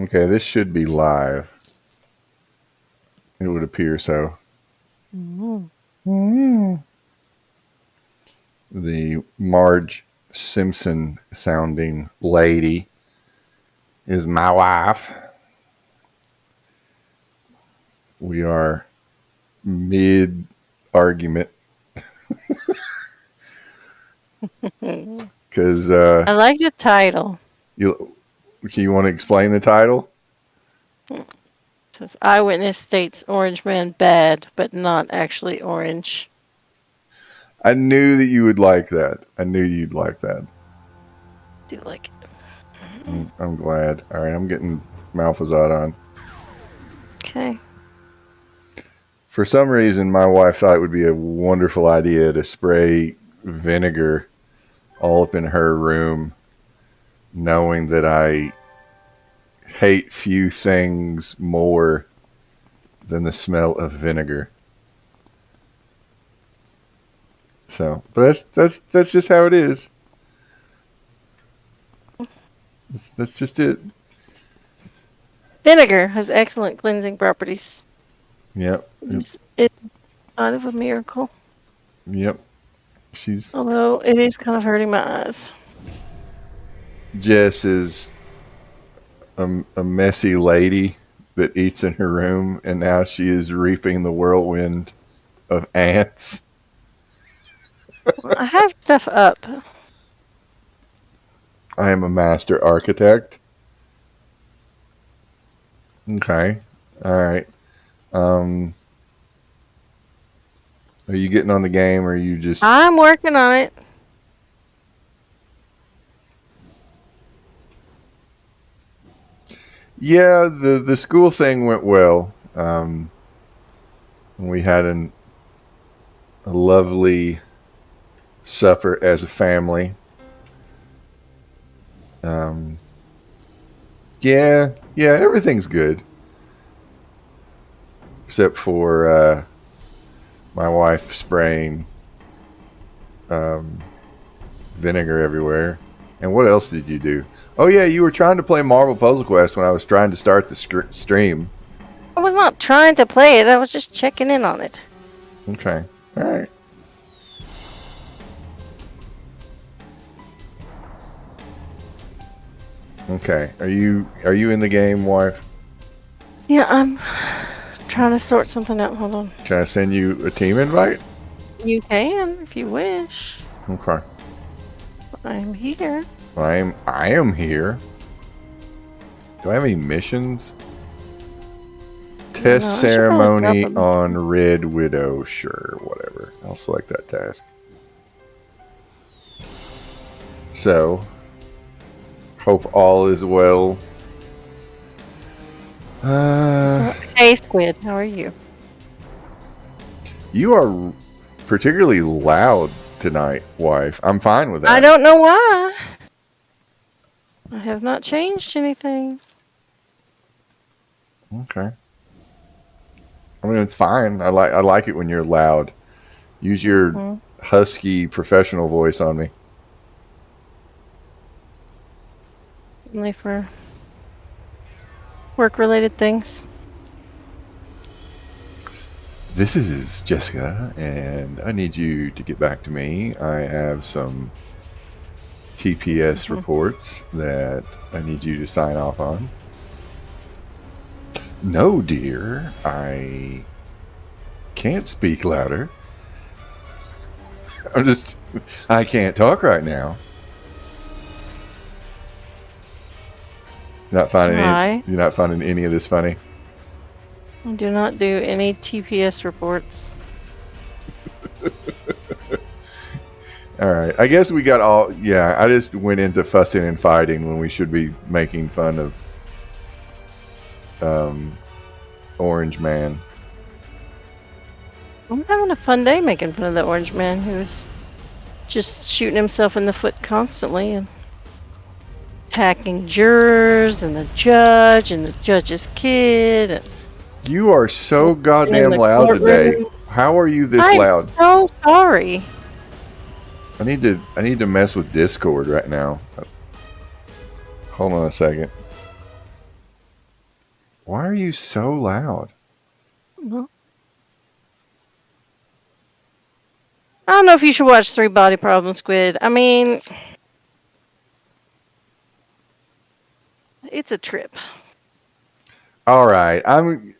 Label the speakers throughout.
Speaker 1: Okay, this should be live. It would appear so.
Speaker 2: Mm.
Speaker 1: The Marge Simpson sounding lady is my wife. We are mid argument because
Speaker 2: I like the title.
Speaker 1: you want to explain the title?
Speaker 2: It says Eyewitness states Orange Man bad, but not actually orange.
Speaker 1: I knew that you would like that. I knew you'd like that.
Speaker 2: Do you like it?
Speaker 1: I'm glad. All right, I'm getting Malfazad on.
Speaker 2: Okay.
Speaker 1: For some reason, my wife thought it would be a wonderful idea to spray vinegar all up in her room, knowing that I hate few things more than the smell of vinegar. So, but that's just how it is. That's just it.
Speaker 2: Vinegar has excellent cleansing properties.
Speaker 1: Yep.
Speaker 2: It's kind of a miracle.
Speaker 1: Yep. She's
Speaker 2: Although it is kind of hurting my eyes.
Speaker 1: Jess is a messy lady that eats in her room, and now she is reaping the whirlwind of ants.
Speaker 2: Well, I have stuff up.
Speaker 1: I am a master architect. Okay. All right. Are you getting on the game, or are you just?
Speaker 2: I'm working on it.
Speaker 1: Yeah, the school thing went well. We had a lovely supper as a family. Um, yeah, everything's good except for my wife spraying vinegar everywhere. And what else did you do? Oh yeah, you were trying to play Marvel Puzzle Quest when I was trying to start the stream.
Speaker 2: I was not trying to play it. I was just checking in on it.
Speaker 1: Okay, all right. Okay, are you in the game, wife?
Speaker 2: Yeah, I'm trying to sort something out. Hold on.
Speaker 1: Can I send you a team invite?
Speaker 2: You can if you wish.
Speaker 1: Okay.
Speaker 2: I'm here.
Speaker 1: I am here. Do I have any missions? Test
Speaker 2: I should probably drop
Speaker 1: ceremony
Speaker 2: them.
Speaker 1: on Red Widow. Sure, whatever. I'll select that task. So, hope all is well.
Speaker 2: Hey, Squid, how are you?
Speaker 1: You are particularly loud tonight, wife. I'm fine with that.
Speaker 2: I don't know why. I have not changed anything.
Speaker 1: Okay. I mean, it's fine. I like it when you're loud. Use your husky professional voice on me.
Speaker 2: Only for work-related things.
Speaker 1: This is Jessica, and I need you to get back to me. I have some TPS reports that I need you to sign off on. No, dear, I can't speak louder. I can't talk right now. You're not finding any of this funny?
Speaker 2: I do not do any TPS reports.
Speaker 1: All right. I guess we got all. Yeah, I just went into fussing and fighting when we should be making fun of Orange Man.
Speaker 2: I'm having a fun day making fun of the Orange Man who's just shooting himself in the foot constantly and attacking jurors and the judge's kid. And
Speaker 1: you are so goddamn loud today. How are you this loud?
Speaker 2: I'm so sorry.
Speaker 1: I need to mess with Discord right now. Hold on a second. Why are you so loud?
Speaker 2: Mhm. I don't know if you should watch Three Body Problem Squid. I mean, it's a trip.
Speaker 1: All right, I'm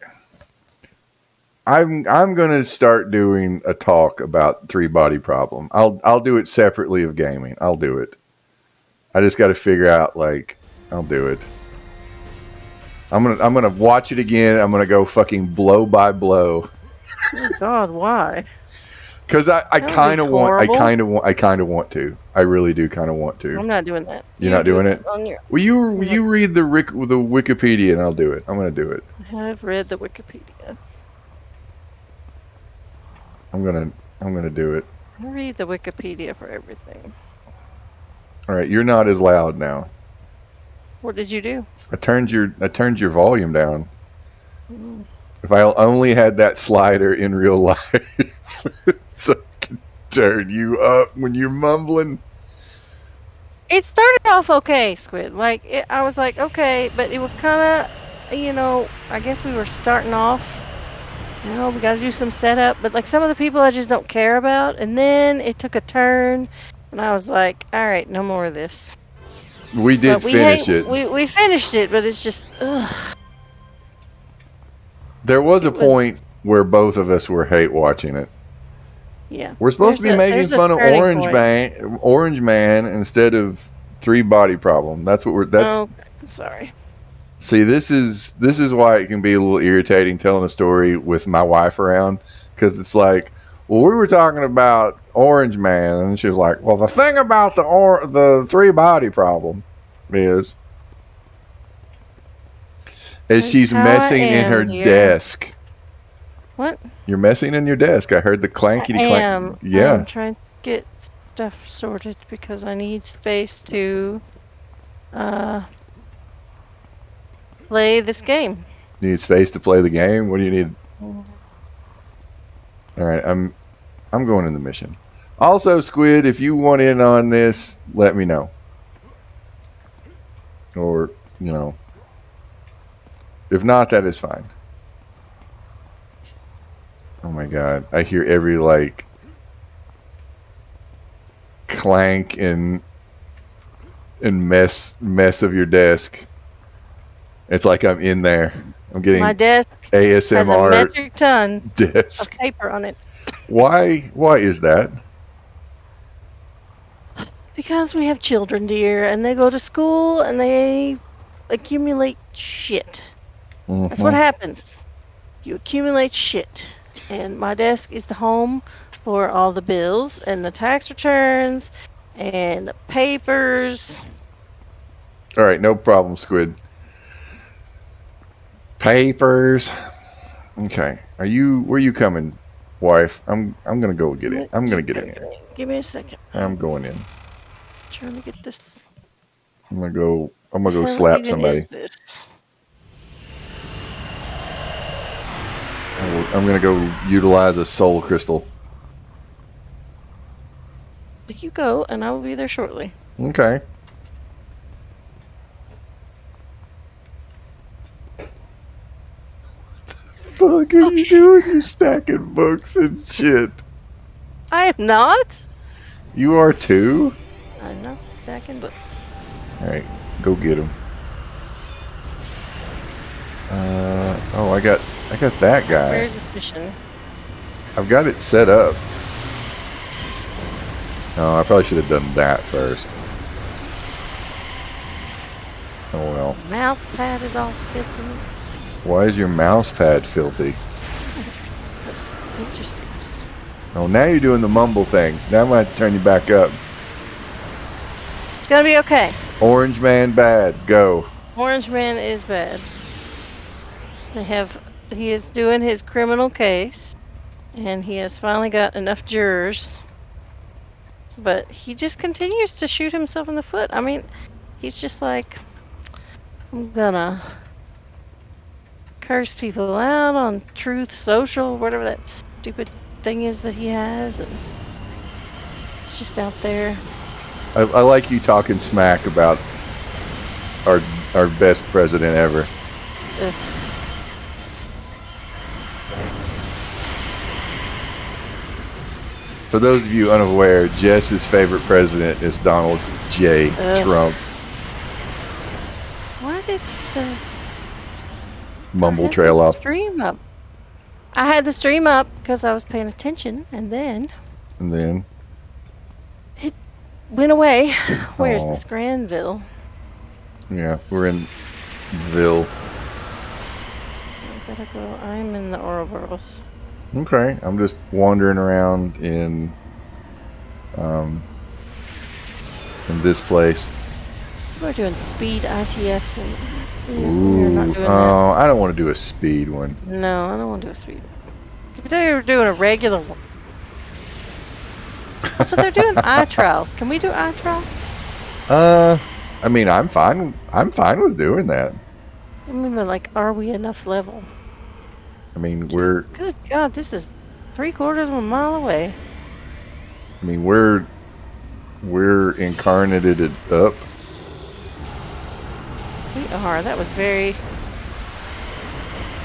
Speaker 1: gonna start doing a talk about Three Body Problem. I'll do it separately of gaming. I'll do it. I just got to figure out I'll do it. I'm gonna watch it again. I'm gonna go fucking blow by blow.
Speaker 2: Oh God, why?
Speaker 1: Because I
Speaker 2: That would be
Speaker 1: kind of want,
Speaker 2: horrible.
Speaker 1: I kind of want to. I really do kind of want to.
Speaker 2: I'm not doing that.
Speaker 1: You're
Speaker 2: You're
Speaker 1: not
Speaker 2: doing
Speaker 1: doing
Speaker 2: that
Speaker 1: it.
Speaker 2: on your.
Speaker 1: Well,
Speaker 2: Yep.
Speaker 1: you read the Wikipedia, and I'll do it. I'm gonna do it.
Speaker 2: I've read the Wikipedia.
Speaker 1: I'm gonna do it.
Speaker 2: I read the Wikipedia for everything.
Speaker 1: All right, you're not as loud now.
Speaker 2: What did you do?
Speaker 1: I turned your volume down.
Speaker 2: Mm.
Speaker 1: If I only had that slider in real life, so I could turn you up when you're mumbling.
Speaker 2: It started off okay, Squid. I was like, okay, but it was kind of, I guess we were starting off. We got to do some setup, but like some of the people I just don't care about. And then it took a turn, and I was like, all right, no more of this.
Speaker 1: We did
Speaker 2: But we hate,
Speaker 1: finish it.
Speaker 2: we finished it, but it's just, ugh.
Speaker 1: There was a
Speaker 2: It was,
Speaker 1: point where both of us were hate watching it.
Speaker 2: yeah.
Speaker 1: We're supposed to be making
Speaker 2: There's a
Speaker 1: fun of
Speaker 2: turning point.
Speaker 1: Orange Man instead of Three Body Problem. That's what we're. That's
Speaker 2: Oh, sorry.
Speaker 1: see. This is why it can be a little irritating telling a story with my wife around, because it's like, well, we were talking about Orange Man, and she was like, well, the thing about the Three Body Problem is
Speaker 2: That's
Speaker 1: she's
Speaker 2: how I
Speaker 1: messing in her
Speaker 2: am, dear.
Speaker 1: desk.
Speaker 2: What?
Speaker 1: You're messing in your desk. I heard the
Speaker 2: I
Speaker 1: clankety
Speaker 2: am.
Speaker 1: clank.
Speaker 2: I am
Speaker 1: Yeah.
Speaker 2: trying to get stuff sorted because I need space to uh, play this game.
Speaker 1: You need space to play the game. What do you need?
Speaker 2: Mm.
Speaker 1: All right, I'm going in the mission. Also, Squid, if you want in on this, let me know. Or, if not, that is fine. Oh my god, I hear every clank and mess of your desk. It's like I'm in there. I'm getting
Speaker 2: My desk has a
Speaker 1: ASMR
Speaker 2: metric ton of
Speaker 1: desk.
Speaker 2: paper on it.
Speaker 1: Why is that?
Speaker 2: Because we have children, dear, and they go to school and they accumulate shit. That's what happens. You accumulate shit. And my desk is the home for all the bills and the tax returns and the papers.
Speaker 1: All right, no problem, Squid. Papers. Okay. Where are you coming, wife? I'm gonna go get it. I'm gonna get in here.
Speaker 2: Give me a second.
Speaker 1: I'm going in.
Speaker 2: Trying to get this.
Speaker 1: I'm gonna go
Speaker 2: Hell
Speaker 1: slap
Speaker 2: even
Speaker 1: somebody.
Speaker 2: is this?
Speaker 1: I'm gonna go utilize a soul crystal.
Speaker 2: You go, and I will be there shortly.
Speaker 1: Okay. Fuck are you doing? You're stacking books and shit.
Speaker 2: I am not.
Speaker 1: You are too?
Speaker 2: I'm not stacking books.
Speaker 1: Alright, go get him. Oh, I got that guy.
Speaker 2: Where's this mission?
Speaker 1: I've got it set up. Oh, I probably should have done that first. Oh well.
Speaker 2: Mouse pad is all filthy.
Speaker 1: Why is your mouse pad filthy?
Speaker 2: That's interesting.
Speaker 1: Oh, now you're doing the mumble thing. Now I'm going to turn you back up.
Speaker 2: It's gonna be okay.
Speaker 1: Orange Man bad. Go.
Speaker 2: Orange Man is bad. He is doing his criminal case, and he has finally got enough jurors. But he just continues to shoot himself in the foot. I mean, he's just like, I'm gonna curse people out on Truth Social, whatever that stupid thing is that he has, and it's just out there.
Speaker 1: I like you talking smack about our best president ever.
Speaker 2: Ugh.
Speaker 1: For those of you unaware, Jess's favorite president is Donald J. Trump.
Speaker 2: Why did the
Speaker 1: Mumble trail off.
Speaker 2: stream up? I had the stream up because I was paying attention, and then it went away. Where's this Granville?
Speaker 1: Yeah, we're in Ville.
Speaker 2: I gotta go. I'm in the Ouroboros.
Speaker 1: Okay, I'm just wandering around in this place.
Speaker 2: We're doing speed ITFs, and
Speaker 1: Ooh,
Speaker 2: we're not doing that.
Speaker 1: I don't want to do a speed one.
Speaker 2: No, I don't want to do a speed. They were doing a regular one. So they're doing eye trials. Can we do eye trials?
Speaker 1: I mean, I'm fine with doing that.
Speaker 2: I mean, but like, are we enough level?
Speaker 1: I mean, we're.
Speaker 2: Good God, this is 3/4 of a mile away.
Speaker 1: I mean, we're incarnated up.
Speaker 2: We are. That was very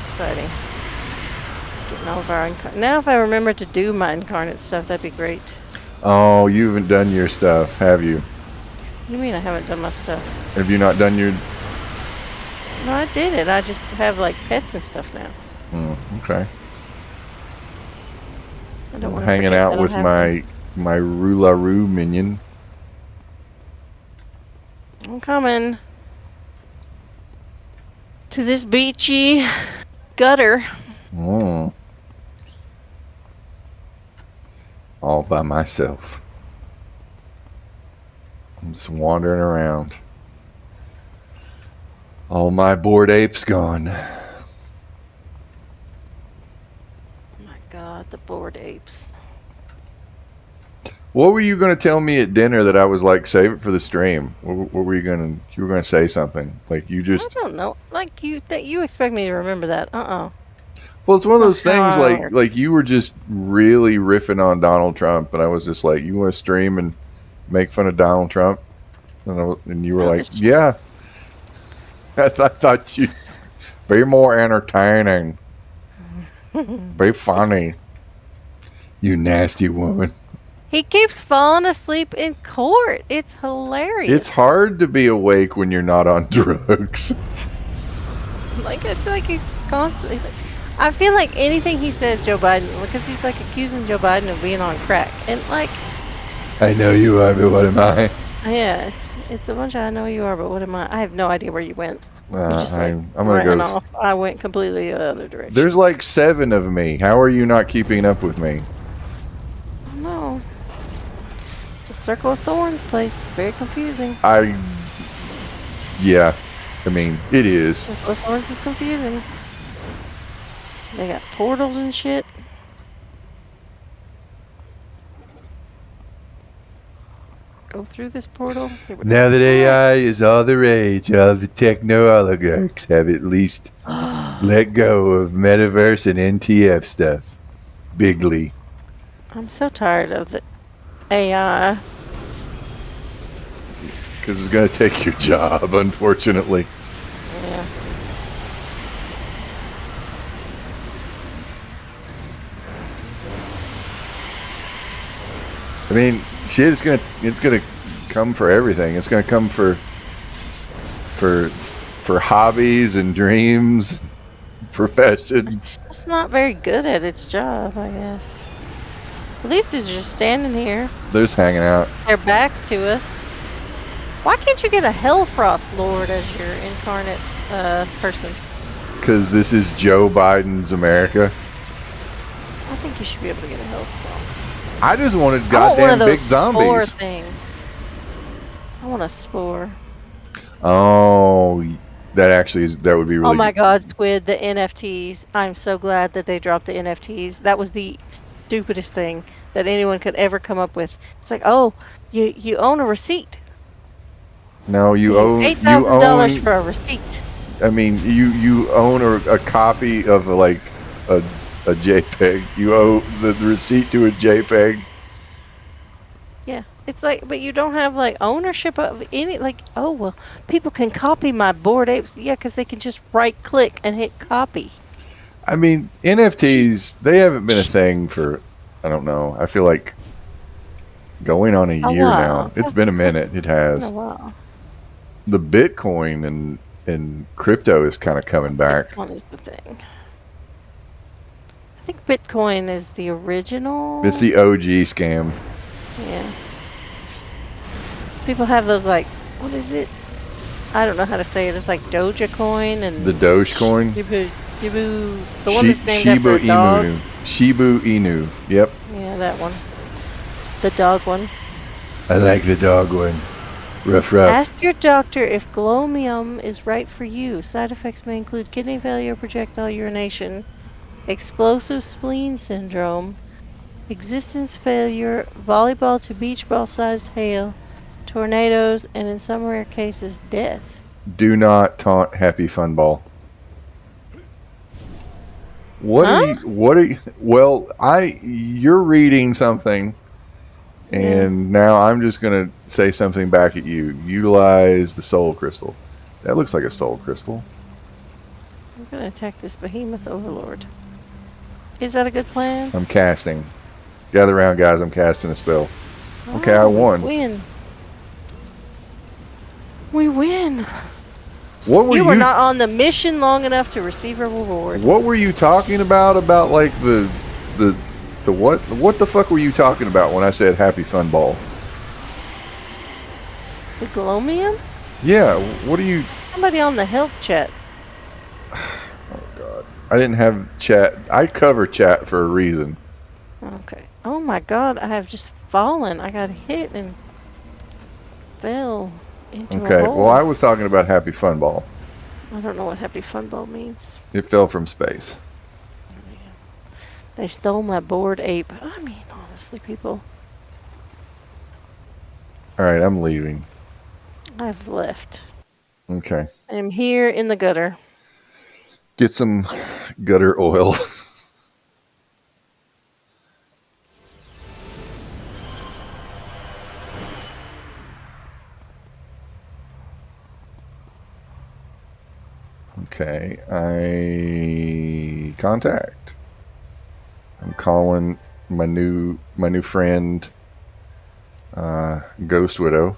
Speaker 2: exciting. Getting all of our now, if I remember to do my incarnate stuff, that'd be great.
Speaker 1: Oh, you haven't done your stuff, have you?
Speaker 2: What do you mean I haven't done my stuff?
Speaker 1: Have you not done your?
Speaker 2: No, I did it. I just have like pets and stuff now.
Speaker 1: Okay.
Speaker 2: I don't
Speaker 1: I'm
Speaker 2: want
Speaker 1: hanging out with my Rularoo minion.
Speaker 2: I'm coming to this beachy gutter.
Speaker 1: All by myself. I'm just wandering around. All my bored apes gone.
Speaker 2: Oh my God, the bored apes.
Speaker 1: What were you going to tell me at dinner that I was like, save it for the stream? What were you going to? You were going to say something like you just.
Speaker 2: I don't know. Like you expect me to remember that?
Speaker 1: Well, it's one of those things like you were just really riffing on Donald Trump, and I was just like, you want to stream and make fun of Donald Trump, and you were like, yeah. I thought you'd be more entertaining, be funny. You nasty woman.
Speaker 2: He keeps falling asleep in court. It's hilarious.
Speaker 1: It's hard to be awake when you're not on drugs.
Speaker 2: Like, it's like he's constantly. I feel like anything he says, Joe Biden, because he's like accusing Joe Biden of being on crack, and like.
Speaker 1: I know you are, but what am I?
Speaker 2: Yeah, it's a bunch of I know you are, but what am I? I have no idea where you went. Just, like,
Speaker 1: I'm gonna go.
Speaker 2: Off. I went completely the other direction.
Speaker 1: There's like 7 of me. How are you not keeping up with me?
Speaker 2: I don't know. It's a circle of thorns place. It's very confusing.
Speaker 1: Yeah, I mean it is.
Speaker 2: Circle of thorns is confusing. They got portals and shit. Go through this portal.
Speaker 1: Now that AI is all the rage, all the techno oligarchs have at least let go of metaverse and NTF stuff. Bigly.
Speaker 2: I'm so tired of the AI.
Speaker 1: Because it's going to take your job, unfortunately.
Speaker 2: Yeah.
Speaker 1: I mean, shit is it's gonna come for everything. It's gonna come for hobbies and dreams, professions.
Speaker 2: It's not very good at its job, I guess. At least it's just standing here.
Speaker 1: They're just hanging out.
Speaker 2: Their backs to us. Why can't you get a Hellfrost Lord as your incarnate person?
Speaker 1: Because this is Joe Biden's America.
Speaker 2: I think you should be able to get a Hellspawn.
Speaker 1: I just wanted goddamn big zombies.
Speaker 2: Spore things. I want a spore.
Speaker 1: Oh, that would be really.
Speaker 2: Oh my God, Squid! The NFTs. I'm so glad that they dropped the NFTs. That was the stupidest thing that anyone could ever come up with. It's like, oh, you own a receipt.
Speaker 1: No, you own
Speaker 2: $8,000 for a receipt.
Speaker 1: I mean, you own a copy of like a JPEG. You owe the receipt to a JPEG.
Speaker 2: Yeah, it's like, but you don't have like ownership of any. Like, oh well, people can copy my Bored Apes. Yeah, because they can just right click and hit copy.
Speaker 1: I mean, NFTs, they haven't been a thing for, I don't know. I feel like Going on a
Speaker 2: A
Speaker 1: year now.
Speaker 2: while.
Speaker 1: It's been a minute. It
Speaker 2: Been a
Speaker 1: has.
Speaker 2: while.
Speaker 1: The Bitcoin and crypto is kind of coming back.
Speaker 2: Bitcoin is the thing. I think Bitcoin is the original.
Speaker 1: It's the OG scam.
Speaker 2: Yeah. People have those like, what is it? I don't know how to say it. It's like Dogecoin and
Speaker 1: The Dogecoin.
Speaker 2: Shibu. The one that's named after
Speaker 1: Shiba
Speaker 2: a dog.
Speaker 1: Inu. Shibu Inu. Yep.
Speaker 2: Yeah, that one. The dog one.
Speaker 1: I like the dog one. Rough, rough.
Speaker 2: Ask your doctor if glomium is right for you. Side effects may include kidney failure, projectile urination, explosive spleen syndrome, existence failure, volleyball to beach ball sized hail, tornadoes, and in some rare cases, death.
Speaker 1: Do not taunt Happy Fun Ball. What
Speaker 2: Huh?
Speaker 1: are you well, you're reading something and now I'm just going to say something back at you. Utilize the soul crystal. That looks like a soul crystal.
Speaker 2: I'm gonna attack this behemoth overlord. Is that a good plan?
Speaker 1: I'm casting. Gather around, guys. I'm casting a spell. Okay, I
Speaker 2: Oh,
Speaker 1: won.
Speaker 2: We win. We win.
Speaker 1: What were
Speaker 2: You were not on the mission long enough to receive a reward.
Speaker 1: What were you talking about like the what the fuck were you talking about when I said Happy Fun Ball?
Speaker 2: The glomium?
Speaker 1: Yeah, what are you?
Speaker 2: Somebody on the help chat.
Speaker 1: Oh god, I didn't have chat. I cover chat for a reason.
Speaker 2: Okay. Oh my god, I have just fallen. I got hit and fell into
Speaker 1: Okay,
Speaker 2: a hole.
Speaker 1: well I was talking about Happy Fun Ball.
Speaker 2: I don't know what Happy Fun Ball means.
Speaker 1: It fell from space.
Speaker 2: They stole my bored ape. I mean, honestly, people.
Speaker 1: All right, I'm leaving.
Speaker 2: I've left.
Speaker 1: Okay,
Speaker 2: I am here in the gutter.
Speaker 1: get some gutter oil. Okay, I contact. I'm calling my new friend, Ghost Widow.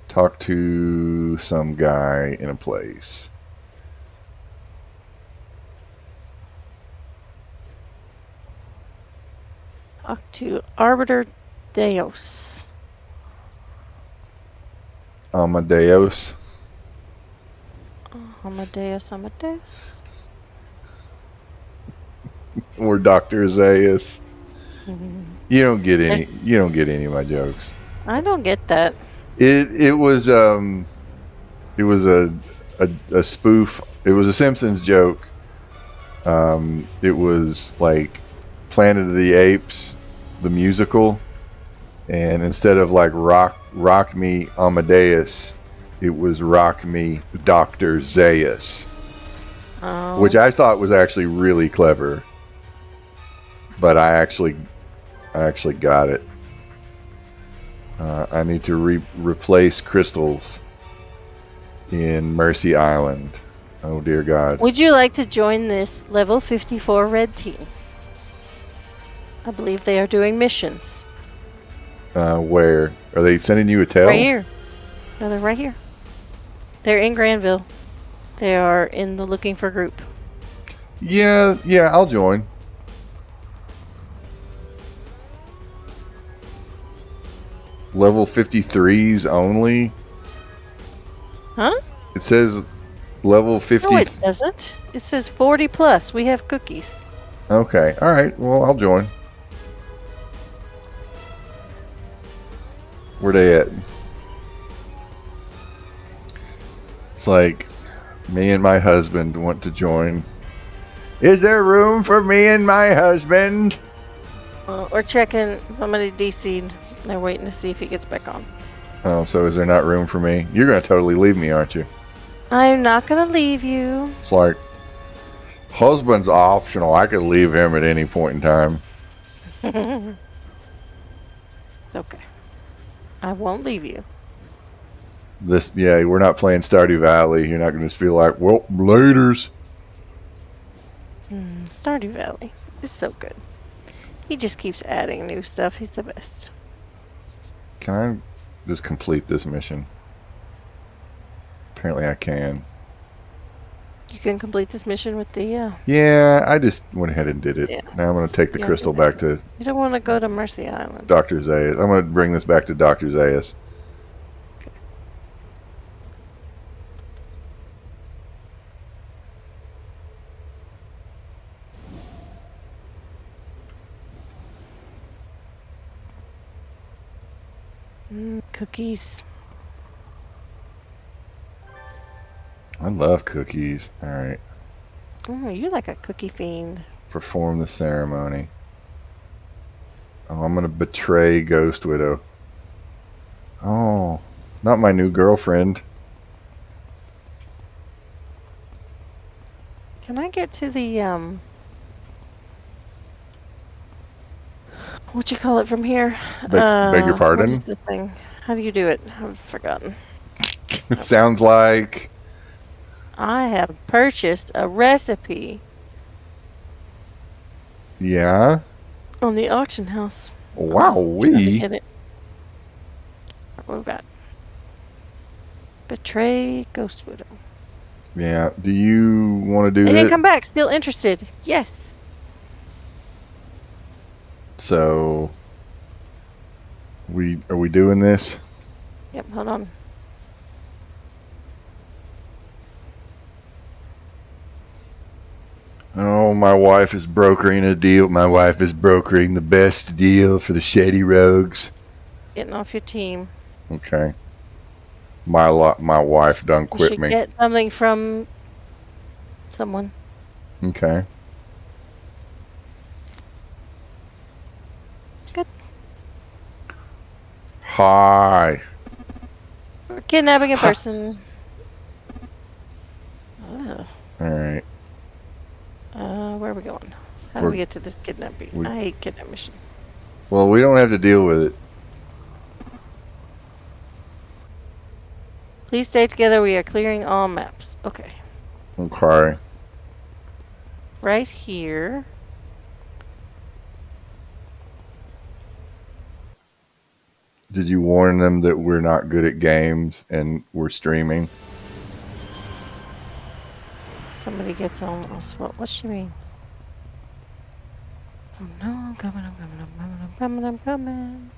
Speaker 1: Talk to some guy in a place.
Speaker 2: Talk to Arbiter Deus.
Speaker 1: Amadeus.
Speaker 2: Amadeus.
Speaker 1: Or Dr. Zaius. You don't get any of my jokes.
Speaker 2: I don't get that.
Speaker 1: It was a spoof. It was a Simpsons joke. It was like Planet of the Apes, the musical, and instead of like rock me Amadeus, it was rock me Dr. Zaius, which I thought was actually really clever. But I actually got it. I need to replace crystals in Mercy Island. Oh dear God.
Speaker 2: Would you like to join this level 54 red team? I believe they are doing missions.
Speaker 1: Where? Are they sending you a tail?
Speaker 2: Right here. No, they're right here. They're in Granville. They are in the looking for group.
Speaker 1: Yeah, I'll join. Level 53s only?
Speaker 2: Huh?
Speaker 1: It says level 50.
Speaker 2: No, it doesn't. It says 40 plus. We have cookies.
Speaker 1: Okay, alright. Well, I'll join. Where they at? It's like me and my husband want to join. Is there room for me and my husband?
Speaker 2: We're checking. Somebody DC'd. They're waiting to see if he gets back on.
Speaker 1: Oh, so is there not room for me? You're going to totally leave me, aren't you?
Speaker 2: I'm not going to leave you.
Speaker 1: It's like, husband's optional. I could leave him at any point in time.
Speaker 2: It's okay. I won't leave you.
Speaker 1: We're not playing Stardew Valley. You're not going to just be like, well, laters.
Speaker 2: Stardew Valley is so good. He just keeps adding new stuff. He's the best.
Speaker 1: Can I just complete this mission? Apparently I can.
Speaker 2: You can complete this mission with the.
Speaker 1: Yeah, I just went ahead and did it.
Speaker 2: Yeah.
Speaker 1: Now I'm going to take the
Speaker 2: Yeah,
Speaker 1: crystal back to
Speaker 2: You don't want to go to Mercy Island.
Speaker 1: Dr. Zayas. I'm going to bring this back to Dr. Zayas.
Speaker 2: Cookies.
Speaker 1: I love cookies. All right.
Speaker 2: Oh, you're like a cookie fiend.
Speaker 1: Perform the ceremony. Oh, I'm going to betray Ghost Widow. Oh, not my new girlfriend.
Speaker 2: Can I get to the what you call it from here?
Speaker 1: Beg your pardon?
Speaker 2: What is the thing? How do you do it? I've forgotten.
Speaker 1: Sounds like...
Speaker 2: I have purchased a recipe.
Speaker 1: Yeah?
Speaker 2: On the auction house.
Speaker 1: Wow-wee.
Speaker 2: Hit it. What we got? Betray Ghost Widow.
Speaker 1: Yeah. Do you want to do
Speaker 2: Hey,
Speaker 1: this?
Speaker 2: come back. Still interested. Yes.
Speaker 1: So... Are we doing this?
Speaker 2: Yep, hold on.
Speaker 1: Oh, my wife is brokering a deal. My wife is brokering the best deal for the Shady Rogues.
Speaker 2: Getting off your team.
Speaker 1: Okay. My wife done
Speaker 2: You
Speaker 1: quit
Speaker 2: should
Speaker 1: me.
Speaker 2: get something from someone.
Speaker 1: Okay.
Speaker 2: Good.
Speaker 1: Hi.
Speaker 2: We're kidnapping a person. Oh.
Speaker 1: All right.
Speaker 2: Where are we going? How do we get to this kidnapping? I hate kidnap mission.
Speaker 1: Well, we don't have to deal with it.
Speaker 2: Please stay together. We are clearing all maps. Okay.
Speaker 1: Okay.
Speaker 2: Right here.
Speaker 1: Did you warn them that we're not good at games and we're streaming?
Speaker 2: Somebody gets on us. What's she mean? Oh no, I'm coming, I'm coming, I'm coming, I'm coming, I'm coming.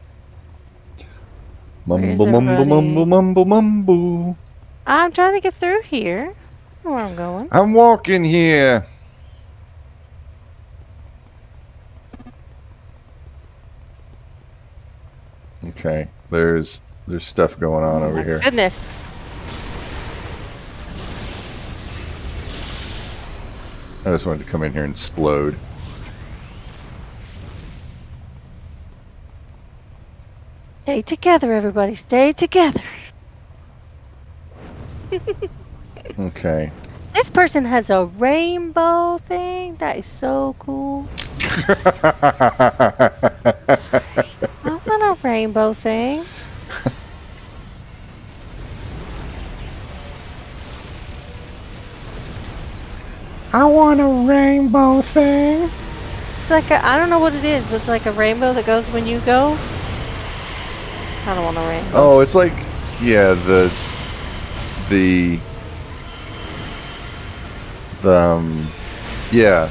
Speaker 1: Mumble, mumble, mumble, mumble, mumble.
Speaker 2: I'm trying to get through here. I know where I'm going.
Speaker 1: I'm walking here. Okay, there's stuff going on over here.
Speaker 2: Goodness.
Speaker 1: I just wanted to come in here and explode.
Speaker 2: Stay together, everybody. Stay together.
Speaker 1: Okay.
Speaker 2: This person has a rainbow thing. That is so cool. I want a rainbow thing.
Speaker 1: I want a rainbow thing.
Speaker 2: It's like I don't know what it is, but it's like a rainbow that goes when you go. I don't want a rainbow.
Speaker 1: Oh, it's like, yeah, the yeah.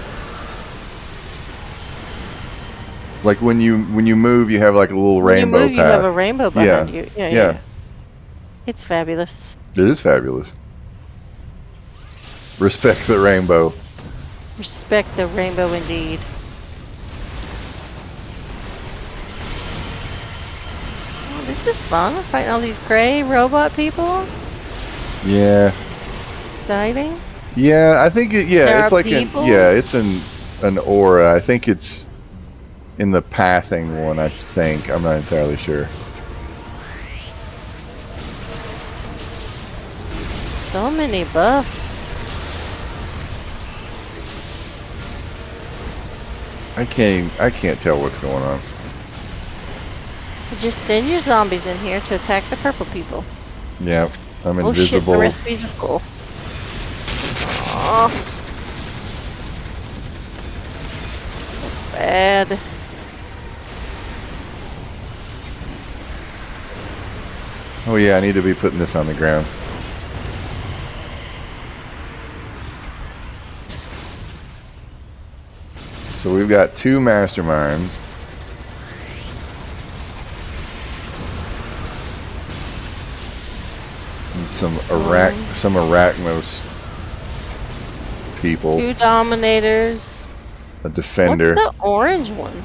Speaker 1: Like when you move, you have like a little rainbow
Speaker 2: when you move,
Speaker 1: path.
Speaker 2: you have a rainbow behind you. Yeah. It's fabulous.
Speaker 1: It is fabulous. Respect the rainbow.
Speaker 2: Respect the rainbow indeed. Oh, this is fun. I'm fighting all these gray robot people.
Speaker 1: Yeah.
Speaker 2: It's exciting.
Speaker 1: Yeah, I think it. Yeah,
Speaker 2: There
Speaker 1: it's
Speaker 2: are
Speaker 1: like
Speaker 2: people?
Speaker 1: it's an aura. I think it's in the pathing one. I think I'm not entirely sure.
Speaker 2: So many buffs.
Speaker 1: I can't tell what's going on.
Speaker 2: Just send your zombies in here to attack the purple people.
Speaker 1: Yeah, I'm
Speaker 2: Oh shit,
Speaker 1: invisible.
Speaker 2: the recipes are full. Oh. That's bad.
Speaker 1: Oh yeah, I need to be putting this on the ground. So we've got 2 masterminds. And some Arachnos people.
Speaker 2: 2 dominators.
Speaker 1: A defender.
Speaker 2: What's the orange one?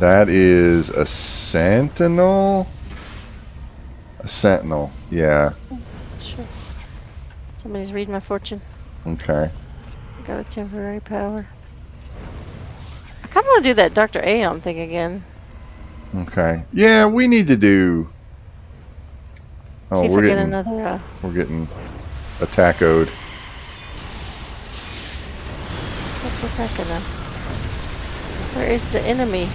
Speaker 1: That is a sentinel. A sentinel, yeah.
Speaker 2: Sure. Somebody's reading my fortune.
Speaker 1: Okay.
Speaker 2: Got a temporary power. I kind of want to do that Dr. Aeon thing again.
Speaker 1: Okay. Yeah, we need to do. Oh,
Speaker 2: See if
Speaker 1: we're
Speaker 2: we get
Speaker 1: getting
Speaker 2: another.
Speaker 1: we're getting attackoed.
Speaker 2: What's attacking us? Where is the enemy?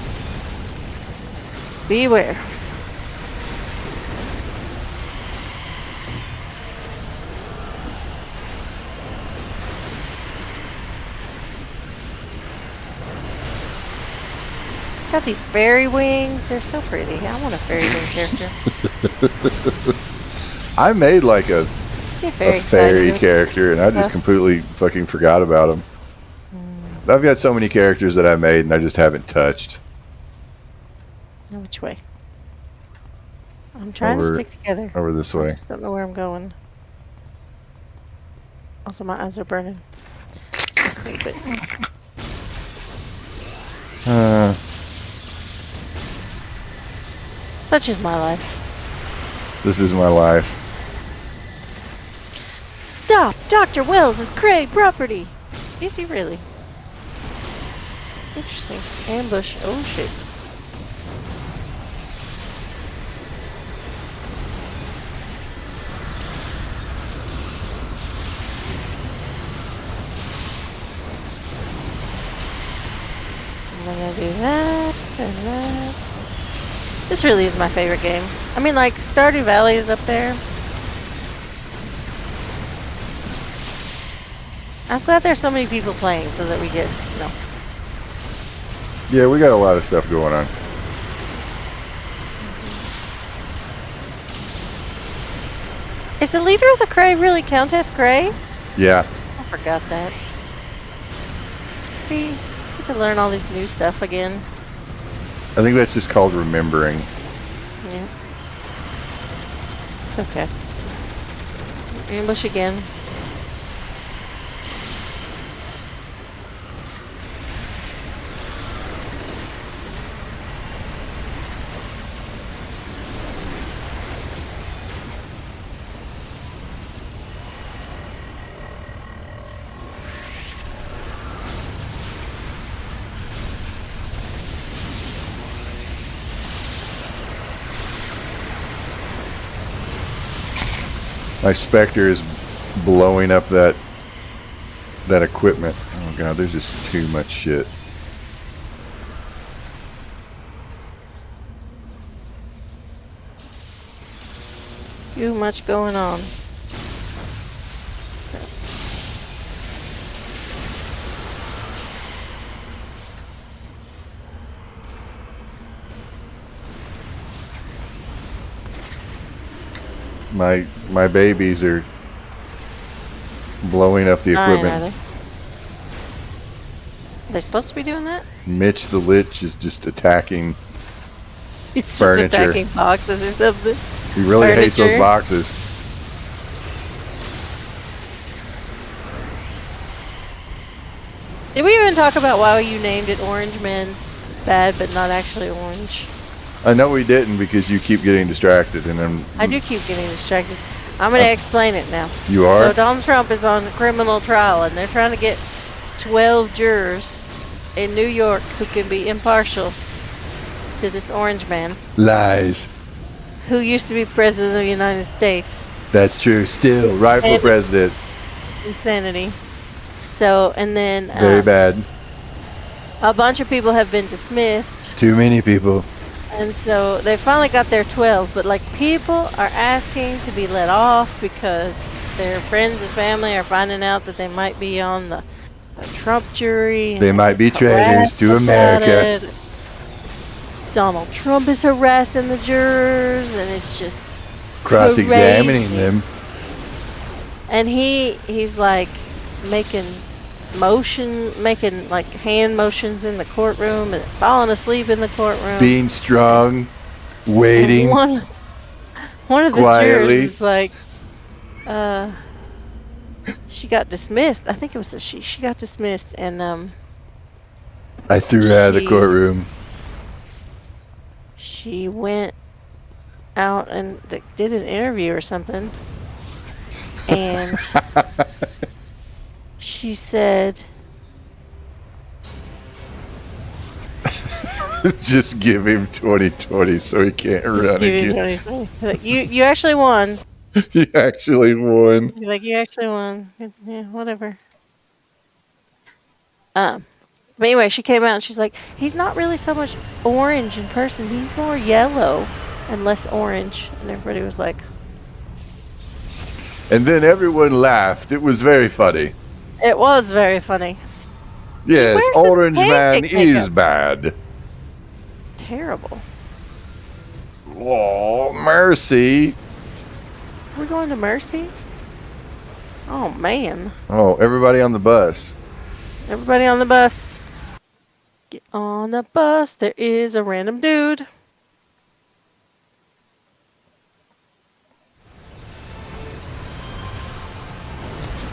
Speaker 2: Beware. Got these fairy wings. They're so pretty. I want a fairy wing character.
Speaker 1: I made like a
Speaker 2: Get very
Speaker 1: fairy
Speaker 2: excited.
Speaker 1: character, and I just completely fucking forgot about him. I've got so many characters that I made, and I just haven't touched.
Speaker 2: Now which way? I'm trying to stick together.
Speaker 1: Over this
Speaker 2: I
Speaker 1: way.
Speaker 2: just don't know where I'm going. Also, my eyes are burning. Okay, but such is my life.
Speaker 1: This is my life.
Speaker 2: Stop! Dr. Wells is Cray property! Is he really? Interesting. Ambush. Oh shit. I'm gonna do that and that. This really is my favorite game. I mean, like, Stardew Valley is up there. I'm glad there's so many people playing so that we get, you know.
Speaker 1: Yeah, we got a lot of stuff going on.
Speaker 2: Is the leader of the Cray really Countess Cray?
Speaker 1: Yeah.
Speaker 2: I forgot that. See, get to learn all this new stuff again.
Speaker 1: I think that's just called remembering.
Speaker 2: Yeah. It's okay. Ambush again.
Speaker 1: My Spectre is blowing up that equipment. Oh god, there's just too much shit.
Speaker 2: Too much going on.
Speaker 1: My babies are blowing up the equipment.
Speaker 2: Are they supposed to be doing that?
Speaker 1: Mitch the Lich is just attacking
Speaker 2: It's
Speaker 1: furniture.
Speaker 2: just attacking boxes or something.
Speaker 1: He really hates those
Speaker 2: Furniture.
Speaker 1: boxes.
Speaker 2: Did we even talk about why you named it Orange Man Bad but not actually orange?
Speaker 1: I know we didn't because you keep getting distracted, and
Speaker 2: I do keep getting distracted. I'm going to explain it now.
Speaker 1: You are?
Speaker 2: So Donald Trump is on criminal trial, and they're trying to get 12 jurors in New York who can be impartial to this orange man
Speaker 1: lies.
Speaker 2: who used to be president of the United States.
Speaker 1: That's true. Still, rightful president.
Speaker 2: Insanity. So, and then
Speaker 1: Very bad.
Speaker 2: a bunch of people have been dismissed.
Speaker 1: Too many people.
Speaker 2: And so they finally got their 12, but like people are asking to be let off because their friends and family are finding out that they might be on the Trump jury.
Speaker 1: They might be traitors to America.
Speaker 2: Donald Trump is harassing the jurors, and it's just
Speaker 1: Cross-examining
Speaker 2: crazy.
Speaker 1: them.
Speaker 2: And he's like making making like hand motions in the courtroom and falling asleep in the courtroom.
Speaker 1: Being strong.
Speaker 2: And
Speaker 1: Waiting.
Speaker 2: one of the jurors
Speaker 1: Quietly.
Speaker 2: is like, uh, she got dismissed. I think it was a she. She got dismissed, and
Speaker 1: I threw her out of the
Speaker 2: she
Speaker 1: courtroom.
Speaker 2: she went out and did an interview or something, and she said,
Speaker 1: Just give him 2020 so he can't
Speaker 2: "Just
Speaker 1: run
Speaker 2: give it
Speaker 1: again.
Speaker 2: 2020." Like, you actually won.
Speaker 1: He actually won.
Speaker 2: Like, you actually won. Yeah, whatever. But anyway, she came out and she's like, he's not really so much orange in person. He's more yellow and less orange. And everybody was like,
Speaker 1: And then everyone laughed. It was very funny.
Speaker 2: it was very funny. He
Speaker 1: Yes,
Speaker 2: wears his
Speaker 1: Orange Man
Speaker 2: pancake
Speaker 1: is
Speaker 2: makeup.
Speaker 1: bad.
Speaker 2: Terrible.
Speaker 1: Oh, mercy.
Speaker 2: We're going to Mercy? Oh, man.
Speaker 1: Oh, everybody on the bus.
Speaker 2: Everybody on the bus. Get on the bus. There is a random dude.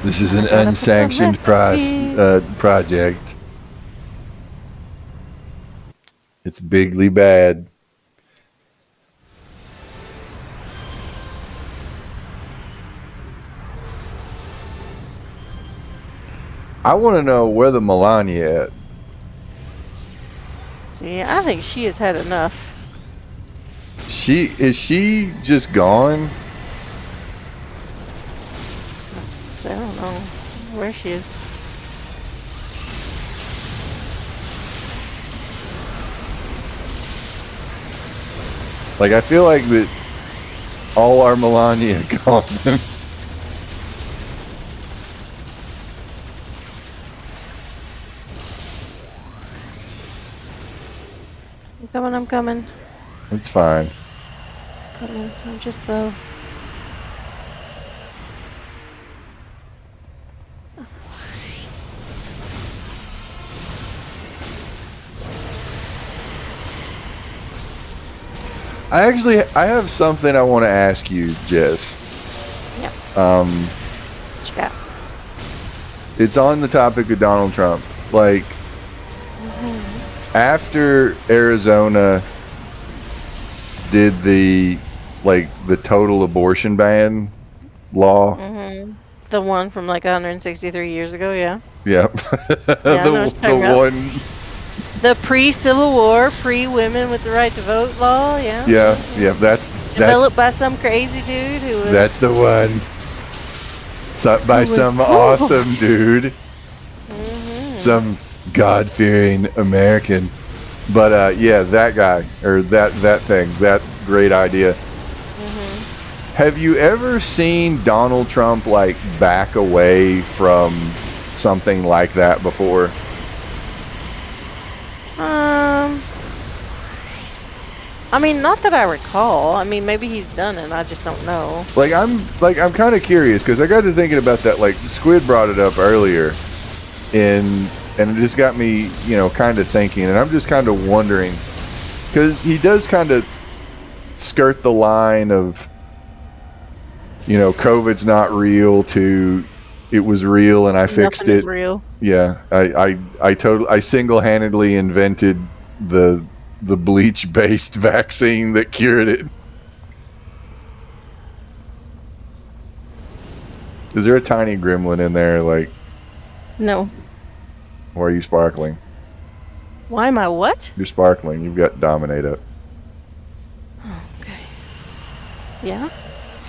Speaker 1: This is an
Speaker 2: Gotta put the
Speaker 1: unsanctioned
Speaker 2: message.
Speaker 1: project. It's bigly bad. I want to know where the Melania at.
Speaker 2: See, I think she has had enough.
Speaker 1: Is she just gone?
Speaker 2: So I don't know where she is.
Speaker 1: Like, I feel like that all our Melania gone.
Speaker 2: I'm coming, I'm coming.
Speaker 1: It's fine.
Speaker 2: Coming. I'm just slow.
Speaker 1: I have something I want to ask you, Jess.
Speaker 2: Yep. What you got?
Speaker 1: It's on the topic of Donald Trump. Like, after Arizona did the total abortion ban law.
Speaker 2: The one from like 163 years ago, yeah.
Speaker 1: Yep.
Speaker 2: Yeah, I know what you're talking about.
Speaker 1: one.
Speaker 2: The pre-Civil War, pre-women with the right to vote law, yeah.
Speaker 1: Yeah. That's
Speaker 2: Developed by some crazy dude who was.
Speaker 1: that's the one. By some awesome dude. Some God-fearing American. But yeah, that guy or that thing, that great idea. Have you ever seen Donald Trump like back away from something like that before?
Speaker 2: I mean, not that I recall. I mean, maybe he's done it. I just don't know.
Speaker 1: I'm kind of curious because I got to thinking about that. Like Squid brought it up earlier, and it just got me, kind of thinking, and I'm just kind of wondering because he does kind of skirt the line of, COVID's not real to it was real and I fixed
Speaker 2: Nothing is
Speaker 1: it.
Speaker 2: real.
Speaker 1: Yeah, I single-handedly invented the bleach-based vaccine that cured it. Is there a tiny gremlin in there? Like,
Speaker 2: No.
Speaker 1: why are you sparkling?
Speaker 2: Why am I what?
Speaker 1: You're sparkling. You've got Dominate up.
Speaker 2: Okay. Yeah.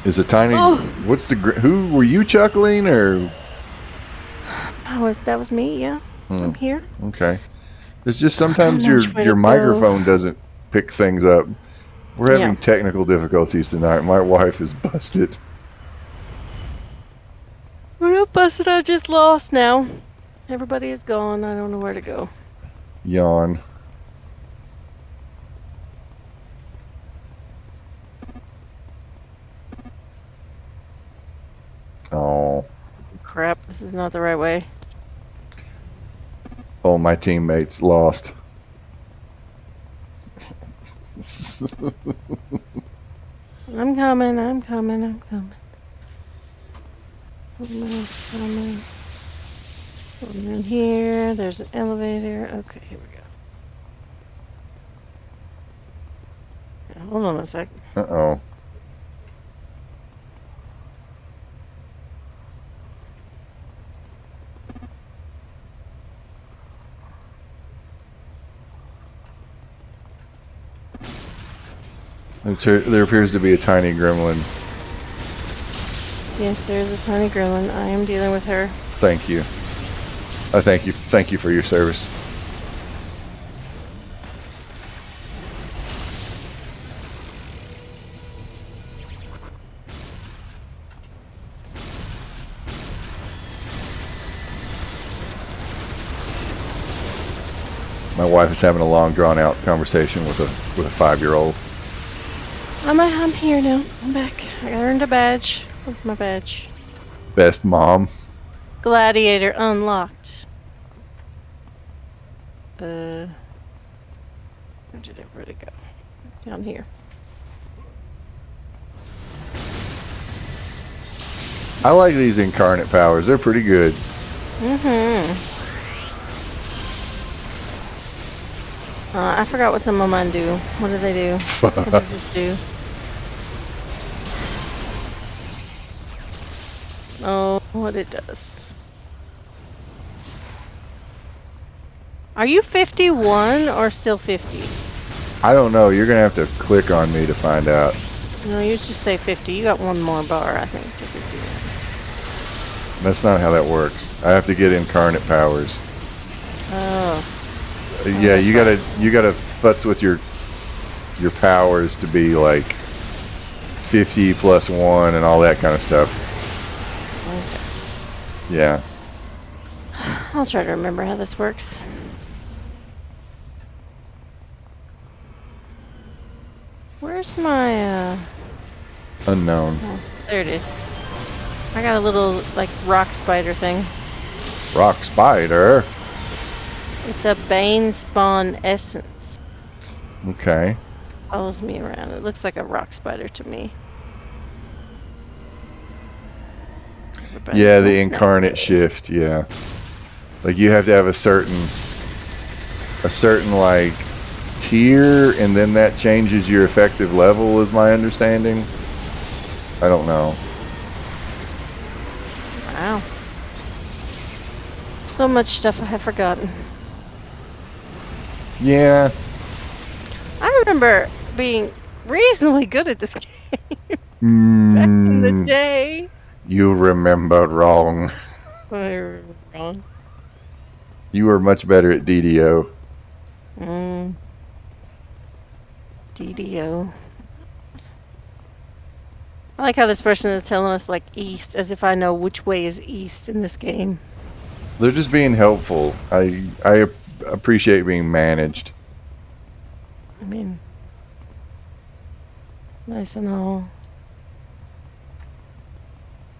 Speaker 1: Is a tiny?
Speaker 2: Oh.
Speaker 1: What's the? Who were you chuckling or?
Speaker 2: That was me. Yeah. I'm here.
Speaker 1: Okay. It's just sometimes
Speaker 2: I don't know which way
Speaker 1: your
Speaker 2: to
Speaker 1: microphone
Speaker 2: go.
Speaker 1: doesn't pick things up. We're having
Speaker 2: Yeah.
Speaker 1: technical difficulties tonight. My wife is busted.
Speaker 2: We're not busted. I just lost now. Everybody is gone. I don't know where to go.
Speaker 1: Yawn. Oh,
Speaker 2: Crap, this is not the right way.
Speaker 1: oh, my teammates lost.
Speaker 2: I'm coming, I'm coming, I'm coming. Coming. Over in here, there's an elevator. Okay, here we go. Yeah, hold on a sec.
Speaker 1: Uh-oh. There appears to be a tiny gremlin.
Speaker 2: Yes, there's a tiny gremlin. I am dealing with her.
Speaker 1: Thank you. I thank you. Thank you for your service. My wife is having a long, drawn-out conversation with a 5-year-old.
Speaker 2: I'm here now. I'm back. I earned a badge. What's my badge?
Speaker 1: Best mom.
Speaker 2: Gladiator unlocked. Where'd it go? Down here.
Speaker 1: I like these incarnate powers. They're pretty good.
Speaker 2: I forgot what some of mine do. What do they do? What does this do? Oh, what it does. Are you 51 or still 50?
Speaker 1: I don't know. You're gonna have to click on me to find out.
Speaker 2: No, you just say 50. You got one more bar, I think, to 50.
Speaker 1: That's not how that works. I have to get incarnate powers.
Speaker 2: Oh.
Speaker 1: Yeah, you gotta futz with your powers to be like 50 plus 1 and all that kind of stuff.
Speaker 2: Okay.
Speaker 1: Yeah.
Speaker 2: I'll try to remember how this works. Where's my,
Speaker 1: Unknown.
Speaker 2: Oh, there it is. I got a little, like, rock spider thing.
Speaker 1: Rock spider.
Speaker 2: It's a Bane spawn essence.
Speaker 1: Okay.
Speaker 2: Follows me around. It looks like a rock spider to me.
Speaker 1: Yeah, the incarnate shift. Yeah, like you have to have a certain like tier, and then that changes your effective level. Is my understanding. I don't know.
Speaker 2: Wow. So much stuff I have forgotten.
Speaker 1: Yeah.
Speaker 2: I remember being reasonably good at this game back in the day.
Speaker 1: You remember wrong.
Speaker 2: Wrong.
Speaker 1: You were much better at DDO.
Speaker 2: DDO. I like how this person is telling us, like, east, as if I know which way is east in this game.
Speaker 1: They're just being helpful. I appreciate being managed.
Speaker 2: I mean, nice and all.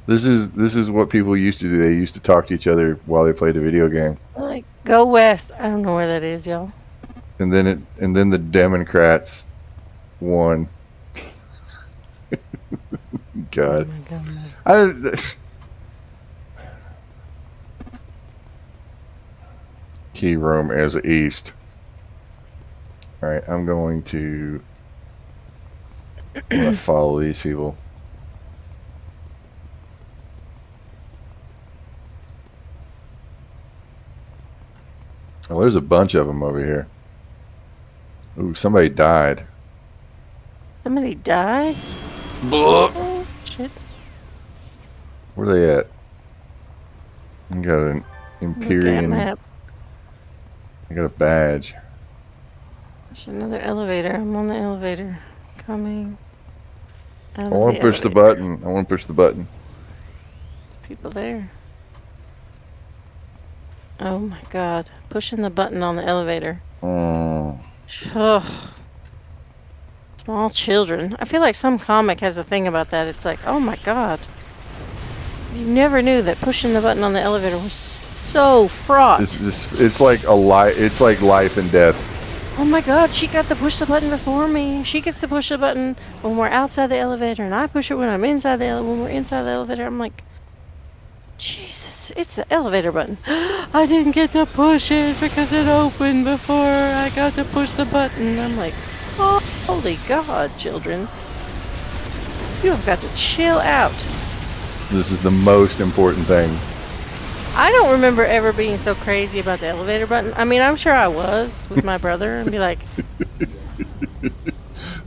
Speaker 1: This is what people used to do. They used to talk to each other while they played a video game.
Speaker 2: Like, go west. I don't know where that is, y'all.
Speaker 1: And then the Democrats won. God.
Speaker 2: Oh my God.
Speaker 1: Key room is east. All right, I'm going to follow these people. Oh, there's a bunch of them over here. Ooh, somebody died.
Speaker 2: Somebody died?
Speaker 1: Blah.
Speaker 2: Oh, shit.
Speaker 1: Where are they at? I got an Empyrean.
Speaker 2: Map.
Speaker 1: I got a badge.
Speaker 2: There's another elevator. I'm on the elevator. Coming.
Speaker 1: I want to push the button. I want to push the button.
Speaker 2: There's people there. Oh my God. Pushing the button on the elevator.
Speaker 1: Oh.
Speaker 2: Small children. I feel like some comic has a thing about that. It's like, oh my God. You never knew that pushing the button on the elevator was so fraught.
Speaker 1: It's like it's like life and death.
Speaker 2: Oh my god, she got to push the button before me. She gets to push the button when we're outside the elevator, and I push it when I'm inside when we're inside the elevator. I'm like, Jesus, it's the elevator button. I didn't get to push it because it opened before I got to push the button. I'm like, oh, holy God, children. You have got to chill out.
Speaker 1: This is the most important thing.
Speaker 2: I don't remember ever being so crazy about the elevator button. I mean, I'm sure I was with my brother and be like,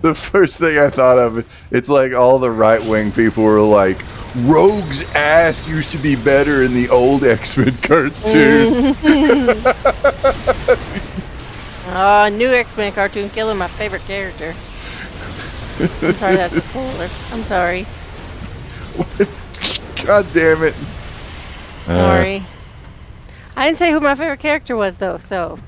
Speaker 1: The first thing I thought of, it's like all the right-wing people were like, Rogue's ass used to be better in the old X-Men cartoon.
Speaker 2: New X-Men cartoon killing my favorite character. I'm sorry, that's a spoiler. I'm sorry.
Speaker 1: God damn it.
Speaker 2: Sorry. I didn't say who my favorite character was, though, so.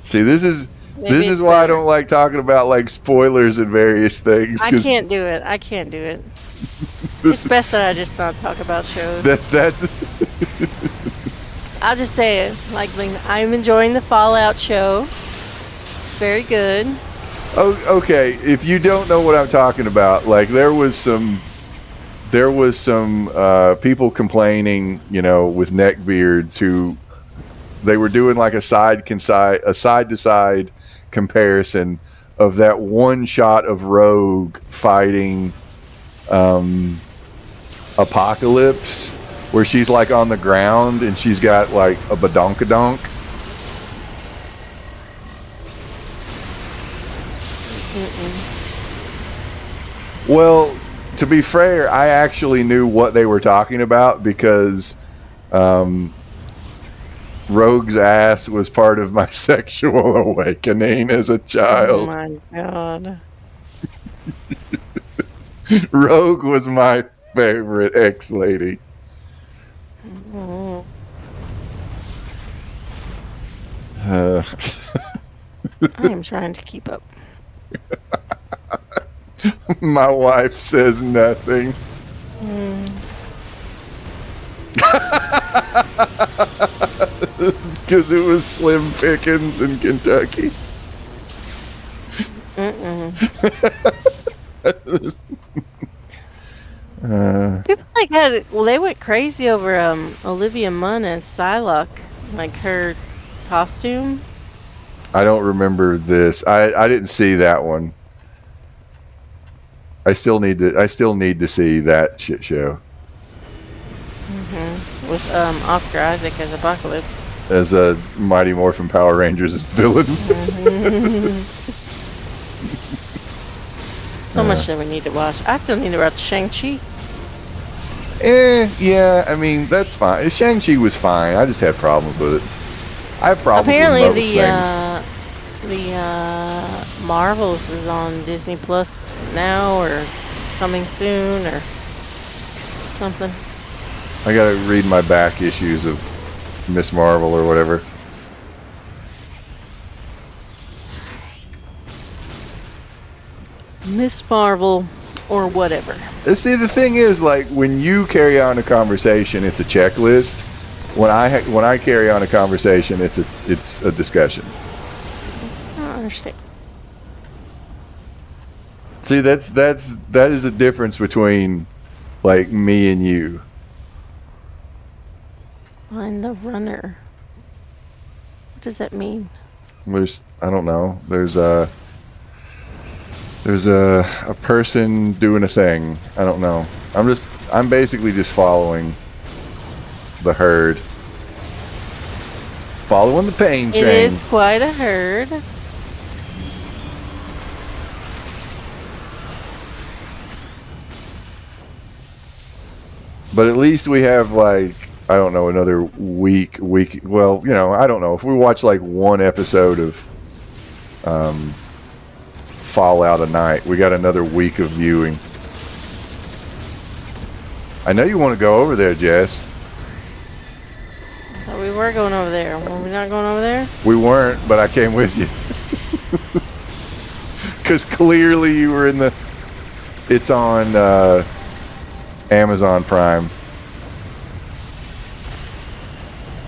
Speaker 1: See, this is
Speaker 2: Maybe
Speaker 1: why I don't like talking about like spoilers and various things.
Speaker 2: I can't do it. I can't do it. It's best that I just not talk about shows.
Speaker 1: That's
Speaker 2: I'll just say it. Like, I'm enjoying the Fallout show. Very good.
Speaker 1: oh, okay. If you don't know what I'm talking about, like there was some people complaining, with neckbeards who they were doing like a side to side comparison of that one shot of Rogue fighting Apocalypse, where she's like on the ground and she's got like a badonkadonk. Well, to be fair, I actually knew what they were talking about because Rogue's ass was part of my sexual awakening as a child.
Speaker 2: Oh my God.
Speaker 1: Rogue was my favorite ex-lady.
Speaker 2: Mm-hmm. I am trying to keep up.
Speaker 1: My wife says nothing. Because it was Slim Pickens in Kentucky.
Speaker 2: People they went crazy over Olivia Munn as Psylocke, like her costume.
Speaker 1: I don't remember this. I didn't see that one. I still need to see that shit show.
Speaker 2: With Oscar Isaac as Apocalypse.
Speaker 1: As a Mighty Morphin Power Rangers villain.
Speaker 2: So much that we need to watch. I still need to watch Shang-Chi.
Speaker 1: Yeah, I mean, that's fine. Shang-Chi was fine. I just had problems with it. I have problems
Speaker 2: Apparently
Speaker 1: with most things.
Speaker 2: The Marvels is on Disney Plus now, or coming soon, or something.
Speaker 1: I gotta read my back issues of Miss Marvel or whatever.
Speaker 2: Miss Marvel, or whatever.
Speaker 1: See, the thing is, like, when you carry on a conversation, it's a checklist. When I carry on a conversation, it's a discussion.
Speaker 2: I don't understand.
Speaker 1: See, that is the difference between like me and you.
Speaker 2: Find the runner. What does that mean?
Speaker 1: I don't know. There's a person doing a thing. I don't know. I'm basically just following the herd. Following the pain train.
Speaker 2: It is quite a herd.
Speaker 1: But at least we have, like, I don't know, another week. Well, I don't know. If we watch like one episode of Fallout a night, we got another week of viewing. I know you want to go over there, Jess.
Speaker 2: I thought we were going over there. Were we not going over there?
Speaker 1: We weren't, but I came with you. Because clearly you were in the... It's on Amazon Prime.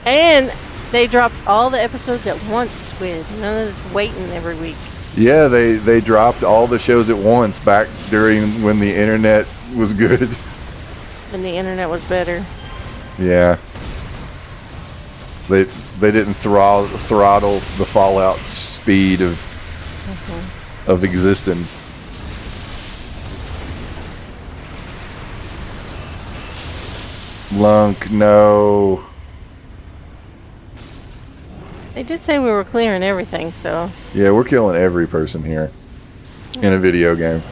Speaker 2: And they dropped all the episodes at once, Squid. None of this waiting every week.
Speaker 1: Yeah, they dropped all the shows at once back during when the internet was good.
Speaker 2: When the internet was better.
Speaker 1: Yeah. They didn't throttle the Fallout speed of existence. Lunk, no.
Speaker 2: They did say we were clearing everything, so.
Speaker 1: Yeah, we're killing every person here in a video game.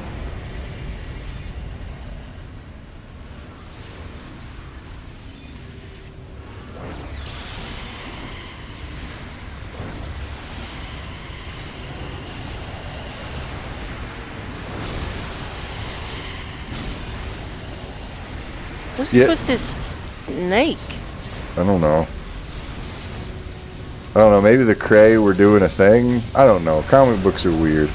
Speaker 2: What's
Speaker 1: Yeah.
Speaker 2: with this snake?
Speaker 1: I don't know. Maybe the Cray were doing a thing. I don't know. Comic books are weird.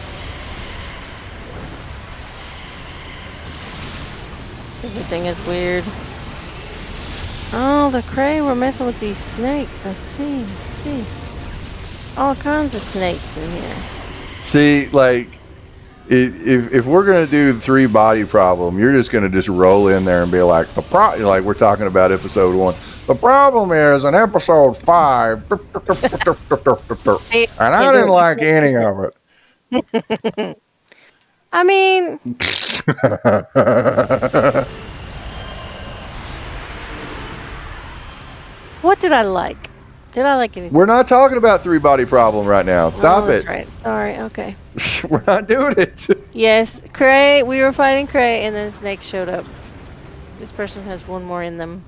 Speaker 2: Everything is weird. Oh, the Cray were messing with these snakes. I see. All kinds of snakes in here.
Speaker 1: See, like, if we're gonna do the 3-body problem, you're just gonna just roll in there and be like like we're talking about episode 1. The problem is in episode 5, and I didn't like any of it.
Speaker 2: I mean, what did I like? Did I like anything?
Speaker 1: We're not talking about 3-body problem right now. Stop
Speaker 2: that's
Speaker 1: it.
Speaker 2: Right. Sorry. Okay.
Speaker 1: We're not doing it.
Speaker 2: Yes, Cray. We were fighting Cray, and then Snake showed up. This person has one more in them.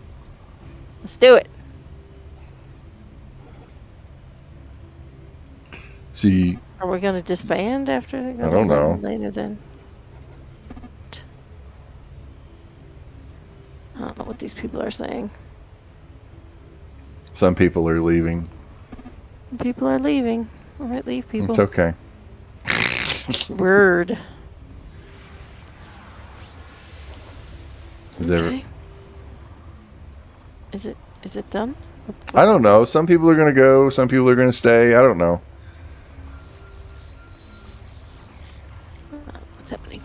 Speaker 2: Let's do it.
Speaker 1: See,
Speaker 2: Are we gonna disband after?
Speaker 1: I don't know.
Speaker 2: Later then. I don't know what these people are saying.
Speaker 1: some people are leaving.
Speaker 2: People are leaving. All right, leave people.
Speaker 1: It's okay.
Speaker 2: Word.
Speaker 1: Is
Speaker 2: Okay. Is it done?
Speaker 1: I don't know. Some people are going to go. Some people are going to stay. I don't know.
Speaker 2: What's happening?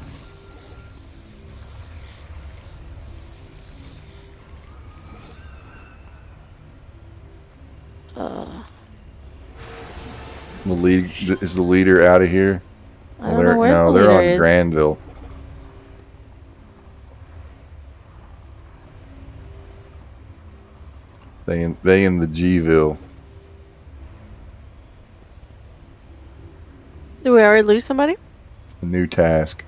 Speaker 1: Is the leader out of here?
Speaker 2: I don't know where
Speaker 1: No,
Speaker 2: the
Speaker 1: they're
Speaker 2: leader
Speaker 1: on
Speaker 2: is.
Speaker 1: Granville. They in the Gville.
Speaker 2: Did we already lose somebody?
Speaker 1: A new task.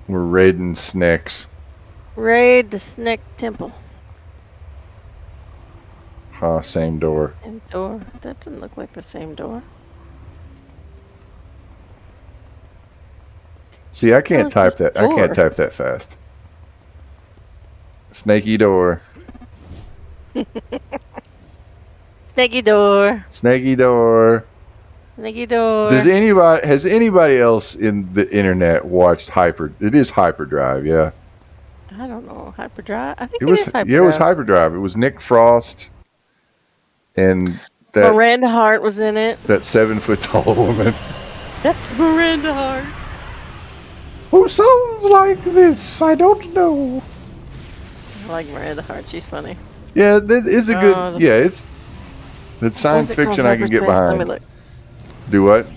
Speaker 1: We're raiding snakes.
Speaker 2: Raid the Snake Temple.
Speaker 1: Same door.
Speaker 2: And door. That doesn't look like the same door.
Speaker 1: See, I can't
Speaker 2: it's
Speaker 1: type
Speaker 2: just
Speaker 1: that.
Speaker 2: a
Speaker 1: I can't
Speaker 2: door.
Speaker 1: type that fast. Snaky door.
Speaker 2: Snaky door.
Speaker 1: Snaky door.
Speaker 2: Snaky door.
Speaker 1: Has anybody else in the internet watched It is Hyperdrive, yeah.
Speaker 2: I don't know. Hyperdrive? I think
Speaker 1: It was
Speaker 2: is Hyperdrive.
Speaker 1: yeah, it was Hyperdrive. It was Nick Frost and that
Speaker 2: Miranda Hart was in it.
Speaker 1: that 7-foot tall woman.
Speaker 2: That's Miranda Hart.
Speaker 1: Who sounds like this? I don't know.
Speaker 2: I like Miranda Hart. She's funny.
Speaker 1: Yeah, it's a good. Yeah, it's science
Speaker 2: What's it called?
Speaker 1: fiction I can get
Speaker 2: Hyperspace? Let me
Speaker 1: behind.
Speaker 2: look.
Speaker 1: Do what?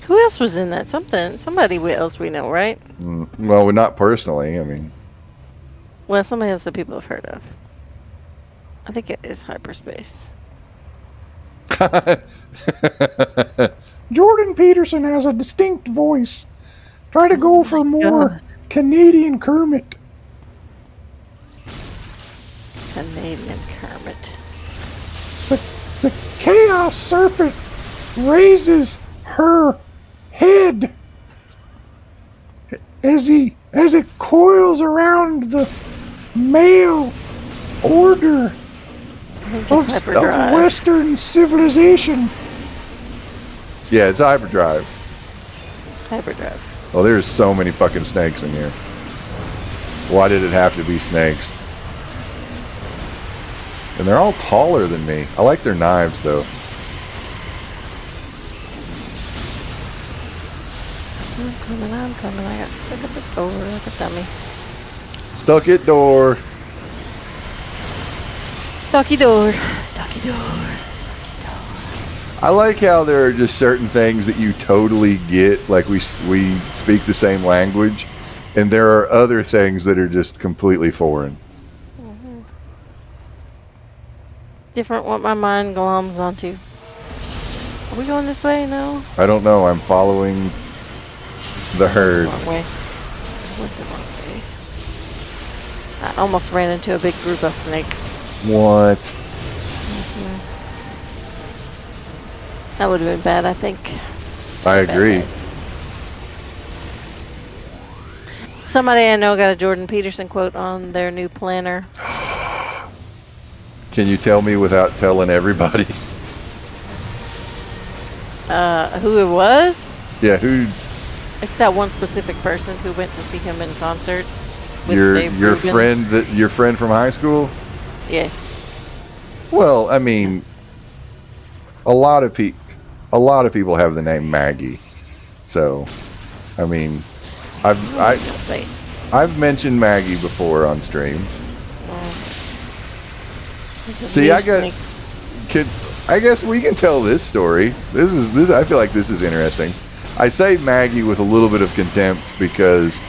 Speaker 2: Who else was in that? Somebody else we know, right?
Speaker 1: Well, not personally. I mean,
Speaker 2: Well, somebody else that people have heard of. I think it is Hyperspace.
Speaker 1: Jordan Peterson has a distinct voice. Try to go for more
Speaker 2: God.
Speaker 1: Canadian Kermit.
Speaker 2: Canadian Kermit.
Speaker 1: The Chaos Serpent raises her head as it coils around the male order
Speaker 2: I think it's
Speaker 1: of
Speaker 2: Hyperdrive.
Speaker 1: Western civilization. Yeah, it's Hyperdrive.
Speaker 2: Hyperdrive.
Speaker 1: Oh, there's so many fucking snakes in here. Why did it have to be snakes? And they're all taller than me. I like their knives, though.
Speaker 2: I'm coming. I got stuck at the door. Look at dummy.
Speaker 1: Stuck at door.
Speaker 2: Ducky door. Ducky door.
Speaker 1: I like how there are just certain things that you totally get, like we speak the same language, and there are other things that are just completely foreign.
Speaker 2: Different what my mind gloms onto. Are we going this way? No?
Speaker 1: I don't know. I'm following the herd.
Speaker 2: Wrong way. Went the wrong way. I almost ran into a big group of snakes.
Speaker 1: What?
Speaker 2: That would have been bad, I think.
Speaker 1: I agree.
Speaker 2: Bad. Somebody I know got a Jordan Peterson quote on their new planner.
Speaker 1: Can you tell me without telling everybody?
Speaker 2: Who it was?
Speaker 1: Yeah, who?
Speaker 2: It's that one specific person who went to see him in concert. With
Speaker 1: Your
Speaker 2: Dave Rubin.
Speaker 1: your friend from high school?
Speaker 2: Yes.
Speaker 1: Well, I mean, a lot of people have the name Maggie. So, I mean, I've mentioned Maggie before on streams. See, I guess we can tell this story. This I feel like this is interesting. I say Maggie with a little bit of contempt because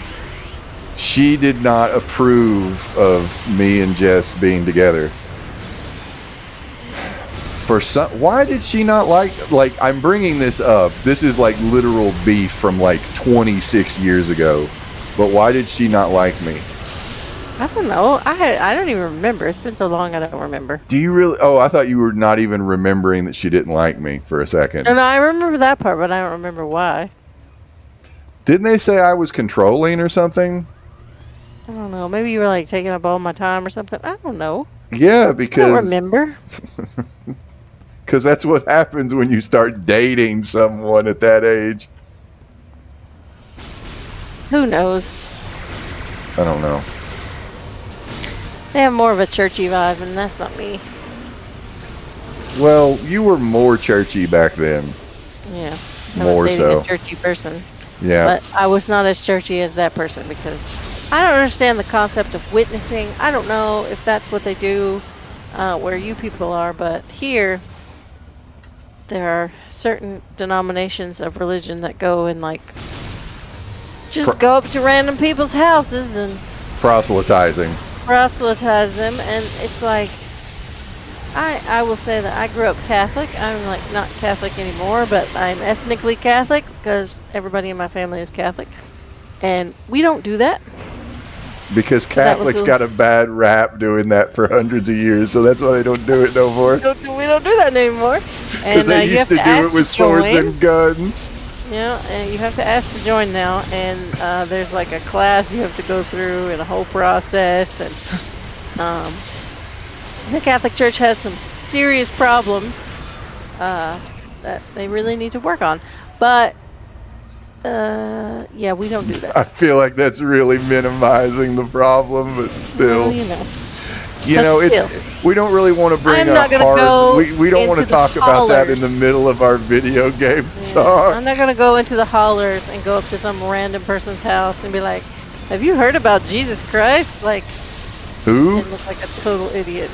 Speaker 1: she did not approve of me and Jess being together. Why did she not like I'm bringing this up. This is like literal beef from like 26 years ago. But why did she not like me?
Speaker 2: I don't know. I don't even remember. It's been so long I don't remember.
Speaker 1: Do you really? Oh, I thought you were not even remembering that she didn't like me for a second.
Speaker 2: And I remember that part, but I don't remember why.
Speaker 1: Didn't they say I was controlling or something?
Speaker 2: I don't know. Maybe you were like taking up all my time or something. I don't know.
Speaker 1: Yeah,
Speaker 2: I
Speaker 1: because
Speaker 2: don't remember.
Speaker 1: Because that's what happens when you start dating someone at that age.
Speaker 2: Who knows?
Speaker 1: I don't know.
Speaker 2: They have more of a churchy vibe, and that's not me.
Speaker 1: Well, you were more churchy back then.
Speaker 2: Yeah.
Speaker 1: More
Speaker 2: dating
Speaker 1: so.
Speaker 2: a churchy person.
Speaker 1: Yeah.
Speaker 2: But I was not as churchy as that person because I don't understand the concept of witnessing. I don't know if that's what they do where you people are, but here there are certain denominations of religion that go and like just go up to random people's houses and
Speaker 1: proselytizing
Speaker 2: them, and it's like I will say that I grew up Catholic. I'm like not Catholic anymore, but I'm ethnically Catholic because everybody in my family is Catholic, and we don't do that.
Speaker 1: Because Catholics got a bad rap doing that for hundreds of years, so that's why they don't do it no more.
Speaker 2: We don't do that anymore.
Speaker 1: Because they used to do it with swords and guns.
Speaker 2: Yeah, and you have to ask to join now, and there's like a class you have to go through and a whole process, and the Catholic Church has some serious problems that they really need to work on. But yeah, we don't do that.
Speaker 1: I feel like that's really minimizing the problem, but still.
Speaker 2: Well,
Speaker 1: we don't really want to bring up hard. We don't want to talk about that in the middle of our video game talk.
Speaker 2: I'm not going to go into the hollers and go up to some random person's house and be like, "Have you heard about Jesus Christ?" Like,
Speaker 1: who?
Speaker 2: And look like a total idiot.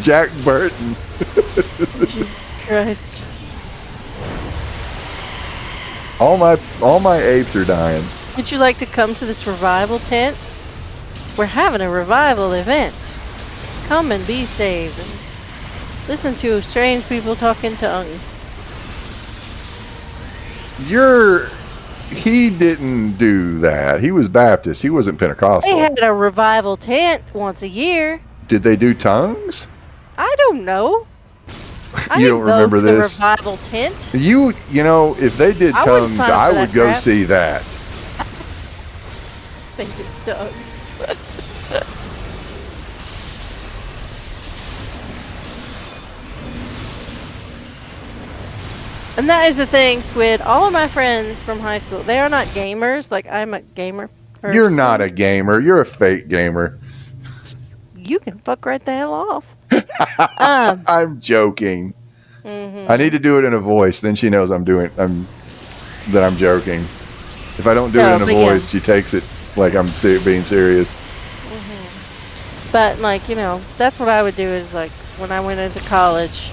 Speaker 1: Jack Burton.
Speaker 2: Jesus Christ.
Speaker 1: All my apes are dying.
Speaker 2: Would you like to come to this revival tent? We're having a revival event. Come and be saved. And listen to strange people talk in tongues.
Speaker 1: He didn't do that. He was Baptist. He wasn't Pentecostal.
Speaker 2: They had a revival tent once a year.
Speaker 1: Did they do tongues?
Speaker 2: I don't know.
Speaker 1: You don't remember this?
Speaker 2: The revival tent.
Speaker 1: You know, if they did tongues, I would go see that.
Speaker 2: They did tongues. And that is the thing, Squid. All of my friends from high school, they are not gamers. Like, I'm a gamer person.
Speaker 1: You're not a gamer. You're a fake gamer.
Speaker 2: You can fuck right the hell off. Um,
Speaker 1: I'm joking. I need
Speaker 2: hmm
Speaker 1: to do it in a voice. Then she knows that I'm joking. If I don't do it
Speaker 2: So,
Speaker 1: in a
Speaker 2: but yeah.
Speaker 1: voice, she takes it like I'm being serious.
Speaker 2: But like, that's what I would do is like when I went into college,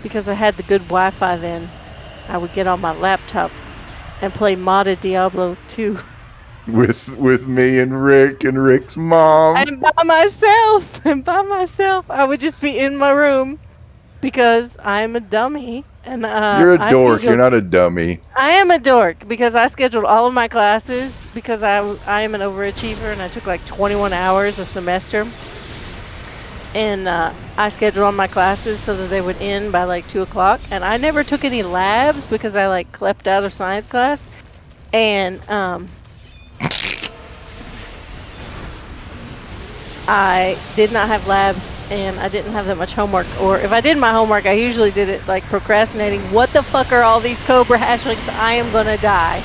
Speaker 2: because I had the good Wi-Fi then, I would get on my laptop and play modded Diablo 2.
Speaker 1: With me and Rick and Rick's mom.
Speaker 2: And by myself, and by myself, I would just be in my room because I'm a dummy, and
Speaker 1: You're a dork. You're not a dummy.
Speaker 2: I am a dork because I scheduled all of my classes because I am an overachiever and I took like 21 hours a semester, and I scheduled all my classes so that they would end by like 2 o'clock, and I never took any labs because I like clept out of science class, and I did not have labs and I didn't have that much homework. Or if I did my homework, I usually did it like procrastinating. What the fuck are all these cobra hatchlings? I am gonna die.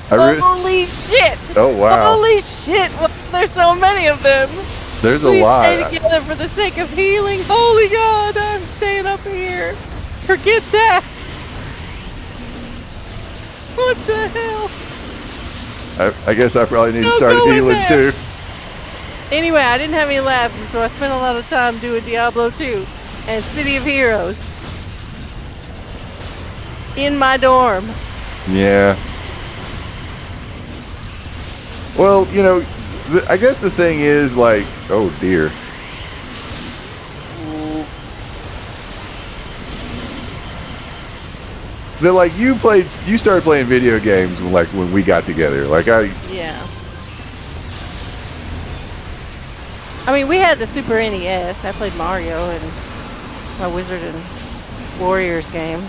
Speaker 2: Holy shit!
Speaker 1: Oh wow.
Speaker 2: Holy shit! There's so many of them.
Speaker 1: There's a
Speaker 2: Please stay
Speaker 1: lot.
Speaker 2: together for the sake of healing. Holy God, I'm staying up here. Forget that. What the hell?
Speaker 1: I guess I probably need to
Speaker 2: Don't
Speaker 1: start
Speaker 2: go in
Speaker 1: healing
Speaker 2: there.
Speaker 1: too.
Speaker 2: Anyway, I didn't have any labs, so I spent a lot of time doing Diablo 2 and City of Heroes in my dorm.
Speaker 1: Yeah. Well, I guess the thing is like, oh dear. That like you started playing video games when we got together.
Speaker 2: Yeah. I mean, we had the Super NES. I played Mario and my Wizard and Warriors game.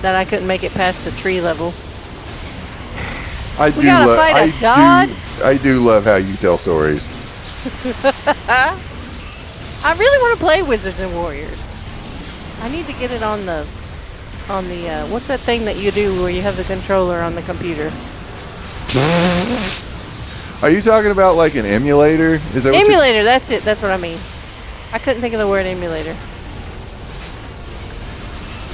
Speaker 2: That I couldn't make it past the tree level.
Speaker 1: I
Speaker 2: We gotta fight a god?
Speaker 1: I do love how you tell stories.
Speaker 2: I really want to play Wizards and Warriors. I need to get it on the what's that thing that you do where you have the controller on the computer?
Speaker 1: Are you talking about like an emulator? Is that what
Speaker 2: Emulator, that's it. That's what I mean. I couldn't think of the word emulator.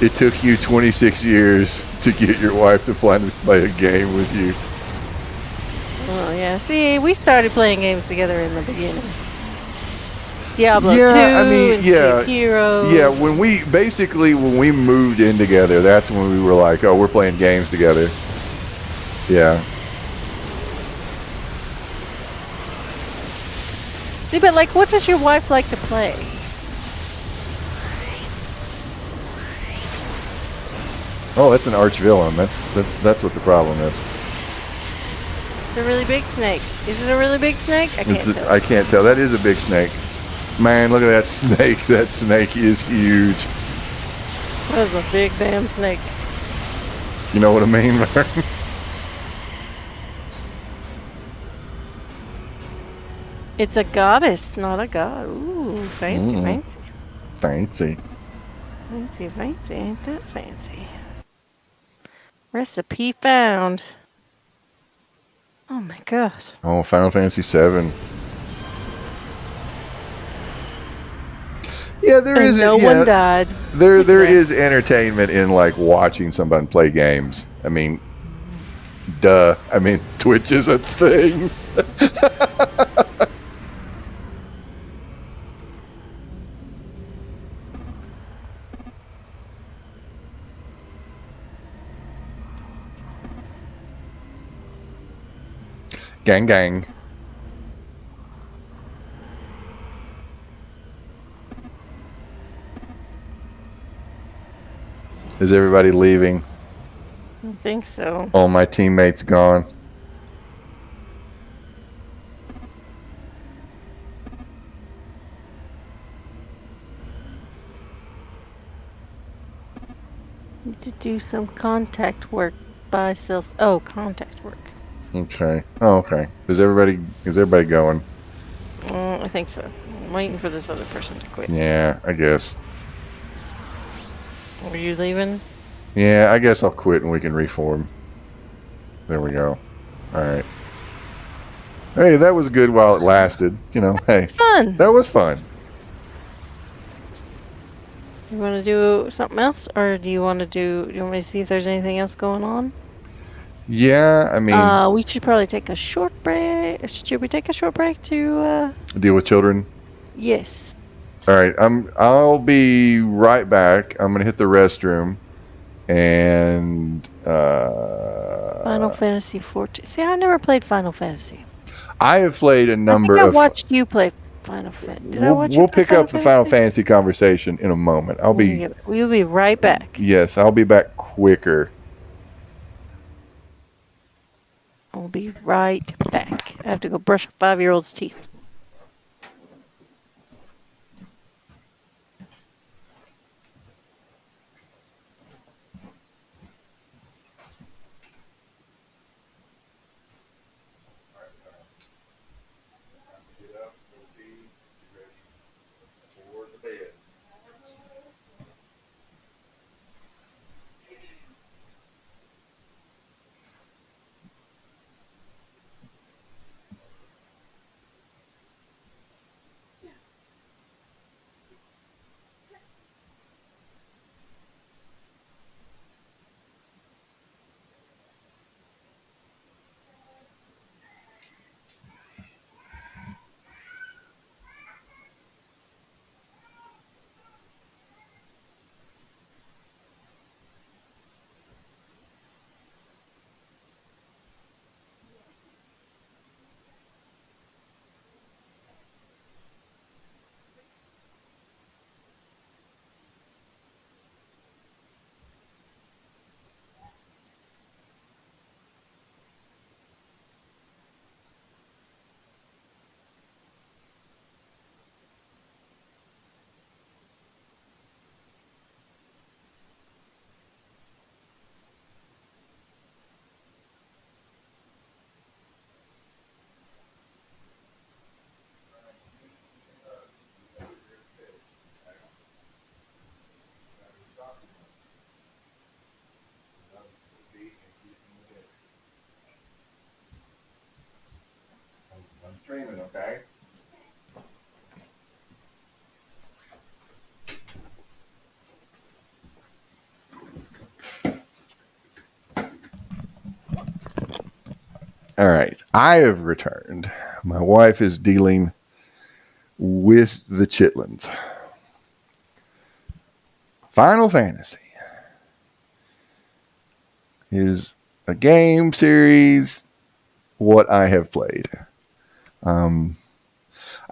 Speaker 1: It took you 26 years to get your wife to play a game with you.
Speaker 2: Oh yeah. See, we started playing games together in the beginning. Diablo 2
Speaker 1: I mean,
Speaker 2: and City of Heroes.
Speaker 1: Yeah, when we moved in together, that's when we were like, oh, we're playing games together. Yeah.
Speaker 2: See, but like, what does your wife like to play?
Speaker 1: Oh, that's an arch villain. That's what the problem is.
Speaker 2: It's a really big snake. Is it a really big snake? I can't tell.
Speaker 1: I can't tell. That is a big snake. Man, look at that snake. That snake is huge.
Speaker 2: That was a big damn snake.
Speaker 1: You know what I mean, Vern?
Speaker 2: It's a goddess, not a god. Ooh, fancy, fancy.
Speaker 1: Fancy.
Speaker 2: Fancy, fancy. Ain't that fancy? Recipe found. Oh my gosh.
Speaker 1: Oh, Final Fantasy VII. Yeah, there is.
Speaker 2: No one died.
Speaker 1: There is entertainment in like watching somebody play games. I mean, duh. I mean, Twitch is a thing. Gang, gang. Is everybody leaving?
Speaker 2: I think so.
Speaker 1: All my teammates gone.
Speaker 2: Need to do some contact work by sales. Oh, contact work.
Speaker 1: Okay. Oh, okay. Is everybody going?
Speaker 2: I think so. I'm waiting for this other person to quit.
Speaker 1: Yeah, I guess.
Speaker 2: Are you leaving?
Speaker 1: Yeah, I guess I'll quit and we can reform. There we go. All right. Hey, that was good while it lasted. Hey,
Speaker 2: It's fun.
Speaker 1: that was fun.
Speaker 2: You want to do something else, or do you want to do? Do you want me to see if there's anything else going on?
Speaker 1: Yeah, I mean,
Speaker 2: We should probably take a short break. Should we take a short break to?
Speaker 1: deal with children.
Speaker 2: Yes.
Speaker 1: All right, I'll be right back. I'm gonna hit the restroom and
Speaker 2: Final Fantasy 14. See, I've never played Final Fantasy.
Speaker 1: I have played a
Speaker 2: I think
Speaker 1: number
Speaker 2: I
Speaker 1: of.
Speaker 2: watched you play Final Fantasy. Did I watch you
Speaker 1: We'll
Speaker 2: play
Speaker 1: pick
Speaker 2: Final
Speaker 1: up the Final
Speaker 2: Fantasy?
Speaker 1: Fantasy conversation in a moment.
Speaker 2: We'll be right back.
Speaker 1: Yes, I'll be back quicker.
Speaker 2: I'll be right back. I have to go brush a 5-year-old's teeth.
Speaker 1: I'm streaming, okay? All right, I have returned. My wife is dealing with the chitlins. Final Fantasy is a game series. What I have played. Um,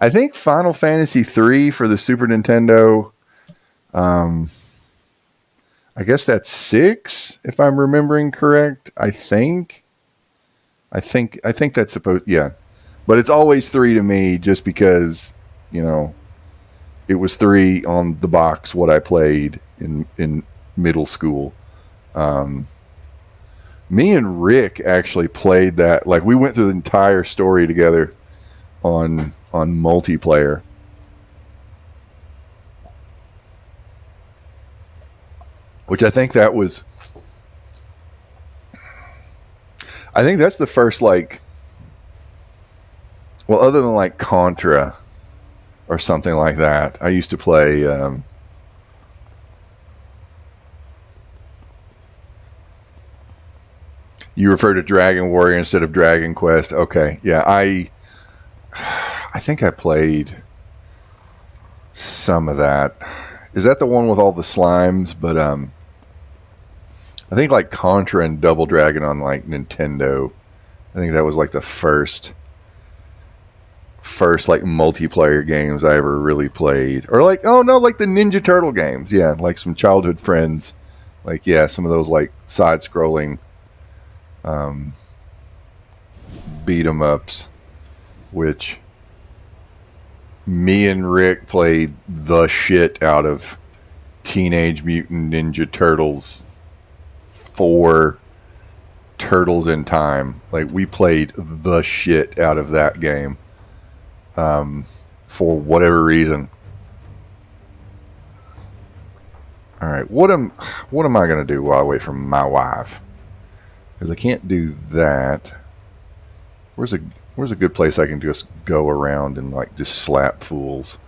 Speaker 1: I think Final Fantasy 3 for the Super Nintendo. Um, I guess that's 6, if I'm remembering correct. I think that's supposed. Yeah, but it's always 3 to me, just because you know it was 3 on the box. What I played in middle school. Um, Me and Rick actually played that. Like, we went through the entire story together on multiplayer. Which I think that's the first, like, well, other than like Contra or something like that. I used to play. You refer to Dragon Warrior instead of Dragon Quest. Okay, yeah, I think I played some of that. Is that the one with all the slimes? But I think like Contra and Double Dragon on like Nintendo. I think that was like the first like multiplayer games I ever really played. Or like, oh no, like the Ninja Turtle games. Yeah, like some childhood friends. Like, yeah, some of those like side scrolling um, beat 'em ups, which me and Rick played the shit out of Teenage Mutant Ninja Turtles 4 Turtles in Time. Like, we played the shit out of that game for whatever reason. All right, what am I gonna do while I wait for my wife? Because I can't do that. Where's a good place I can just go around and like just slap fools?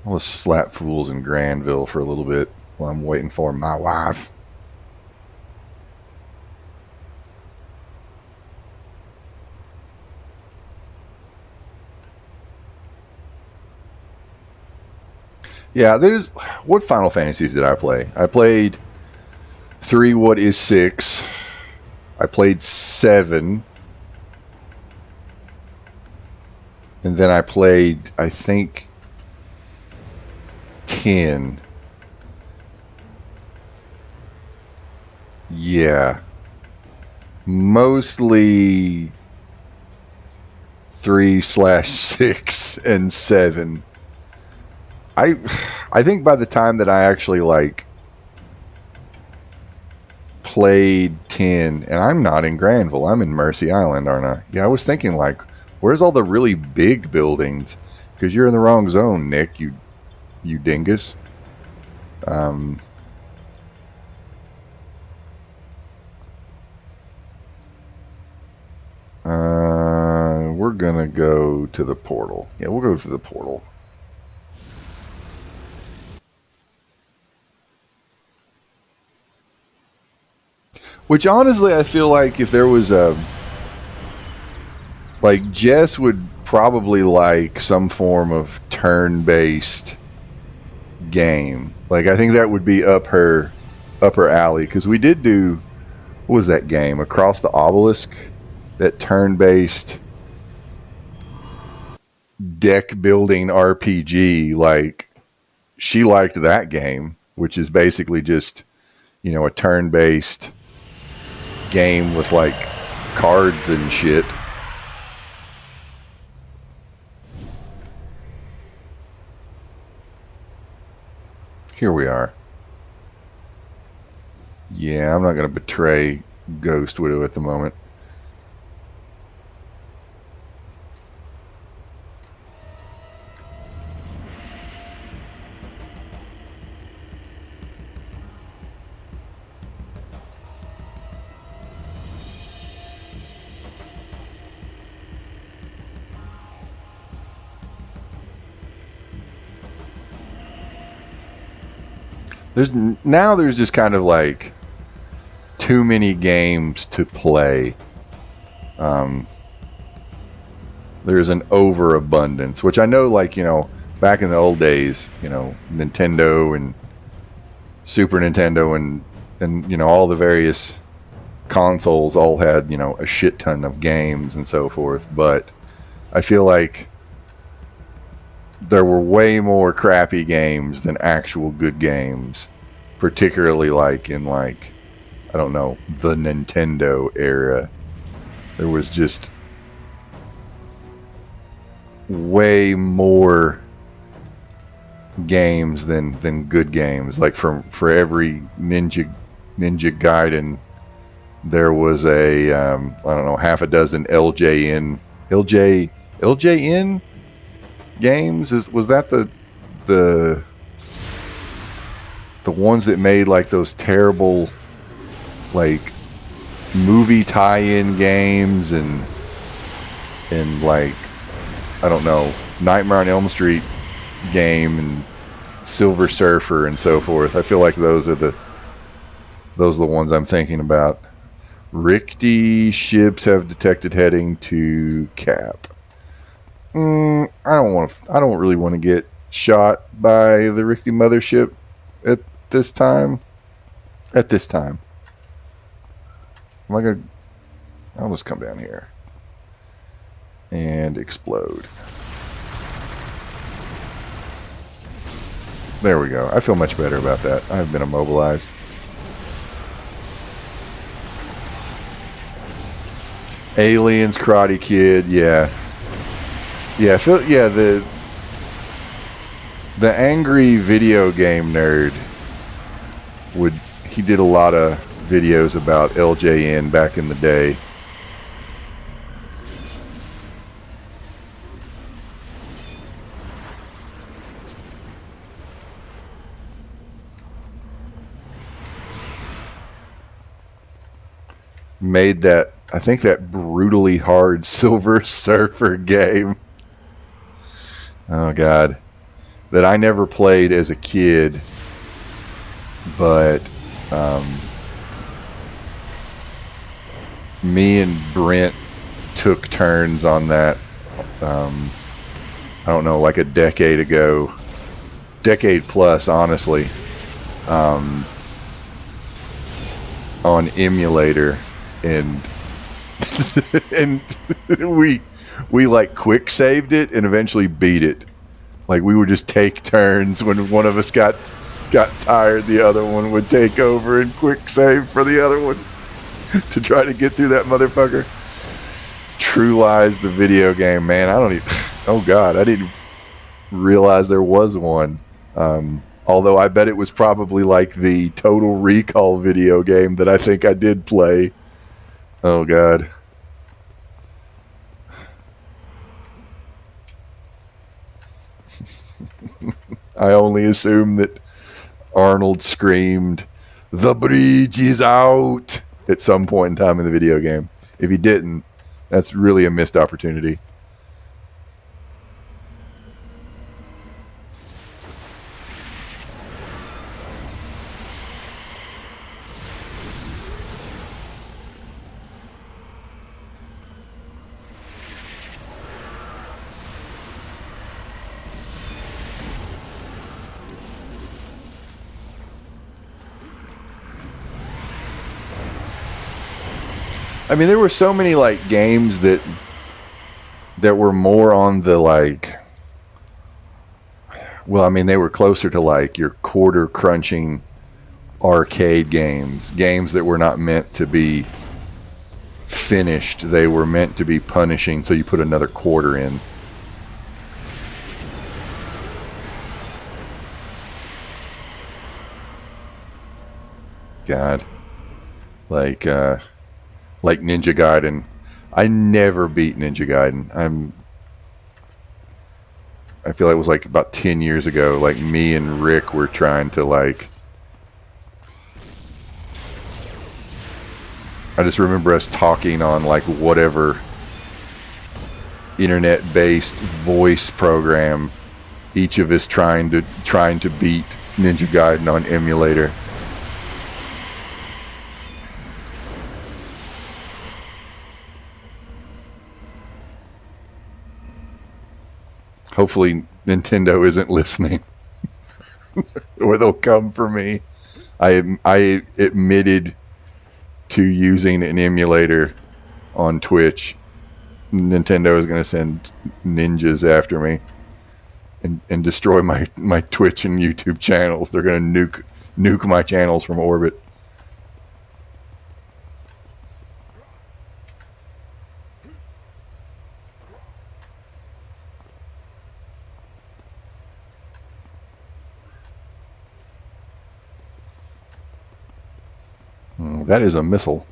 Speaker 1: I'll just slap fools in Granville for a little bit while I'm waiting for my wife. Yeah, there's what Final Fantasies did I play? I played 3 What Is 6. I played 7. And then I played, I think, 10. Yeah. Mostly 3/6 and 7. I I think by the time that I actually like played 10, and I'm not in Granville, I'm in Mercy Island, aren't I? Yeah, I was thinking like, where's all the really big buildings? Because you're in the wrong zone, Nick. You dingus. Um, we're gonna go to the portal. Yeah, we'll go to the portal. Which honestly, I feel like if there was a like Jess would probably like some form of turn-based game. Like I think that would be up her alley because we did do what was that game Across the Obelisk, that turn-based deck building RPG. Like she liked that game, which is basically just a turn-based game with like cards and shit. Here we are. Yeah, I'm not going to betray Ghost Widow at the moment. There's just kind of like too many games to play. There's an overabundance, which I know, like, back in the old days, Nintendo and Super Nintendo and all the various consoles all had, a shit ton of games and so forth. But I feel like there were way more crappy games than actual good games, particularly like in like, I don't know, the Nintendo era. There was just way more games than good games. Like for every Ninja Gaiden, there was a I don't know, half a dozen LJN games. Was that the the ones that made like those terrible like movie tie-in games and like, I don't know, Nightmare on Elm Street game and Silver Surfer and so forth? I feel like those are the ones I'm thinking about. Rickety ships have detected heading to Cap. I don't really want to get shot by the Rickety mothership at this time. At this time, am I gonna? I'll just come down here and explode. There we go. I feel much better about that. I've been immobilized. Aliens, Karate Kid, yeah. Yeah, the angry video game nerd he did a lot of videos about LJN back in the day. Made that I think that brutally hard Silver Surfer game. Oh God, that I never played as a kid, but me and Brent took turns on that. I don't know, like a decade ago, decade plus, honestly, on emulator, and and we like quick saved it and eventually beat it. Like we would just take turns. When one of us got tired, the other one would take over and quick save for the other one to try to get through that motherfucker. True Lies, the video game, man. I don't even. Oh God, I didn't realize there was one. Although I bet it was probably like the Total Recall video game that I think I did play. Oh God. I only assume that Arnold screamed, "The bridge is out," at some point in time in the video game. If he didn't, that's really a missed opportunity. I mean, there were so many like games that were more on the like. Well, I mean, they were closer to like your quarter crunching arcade games that were not meant to be finished. They were meant to be punishing, so you put another quarter in. God, like Ninja Gaiden. I never beat Ninja Gaiden. I feel like it was like about 10 years ago. Like me and Rick were trying to like. I just remember us talking on like whatever internet-based voice program. Each of us trying to beat Ninja Gaiden on emulator. Hopefully Nintendo isn't listening, or they'll come for me. I admitted to using an emulator on Twitch. Nintendo is going to send ninjas after me and destroy my Twitch and YouTube channels. They're going to nuke my channels from orbit. That is a missile.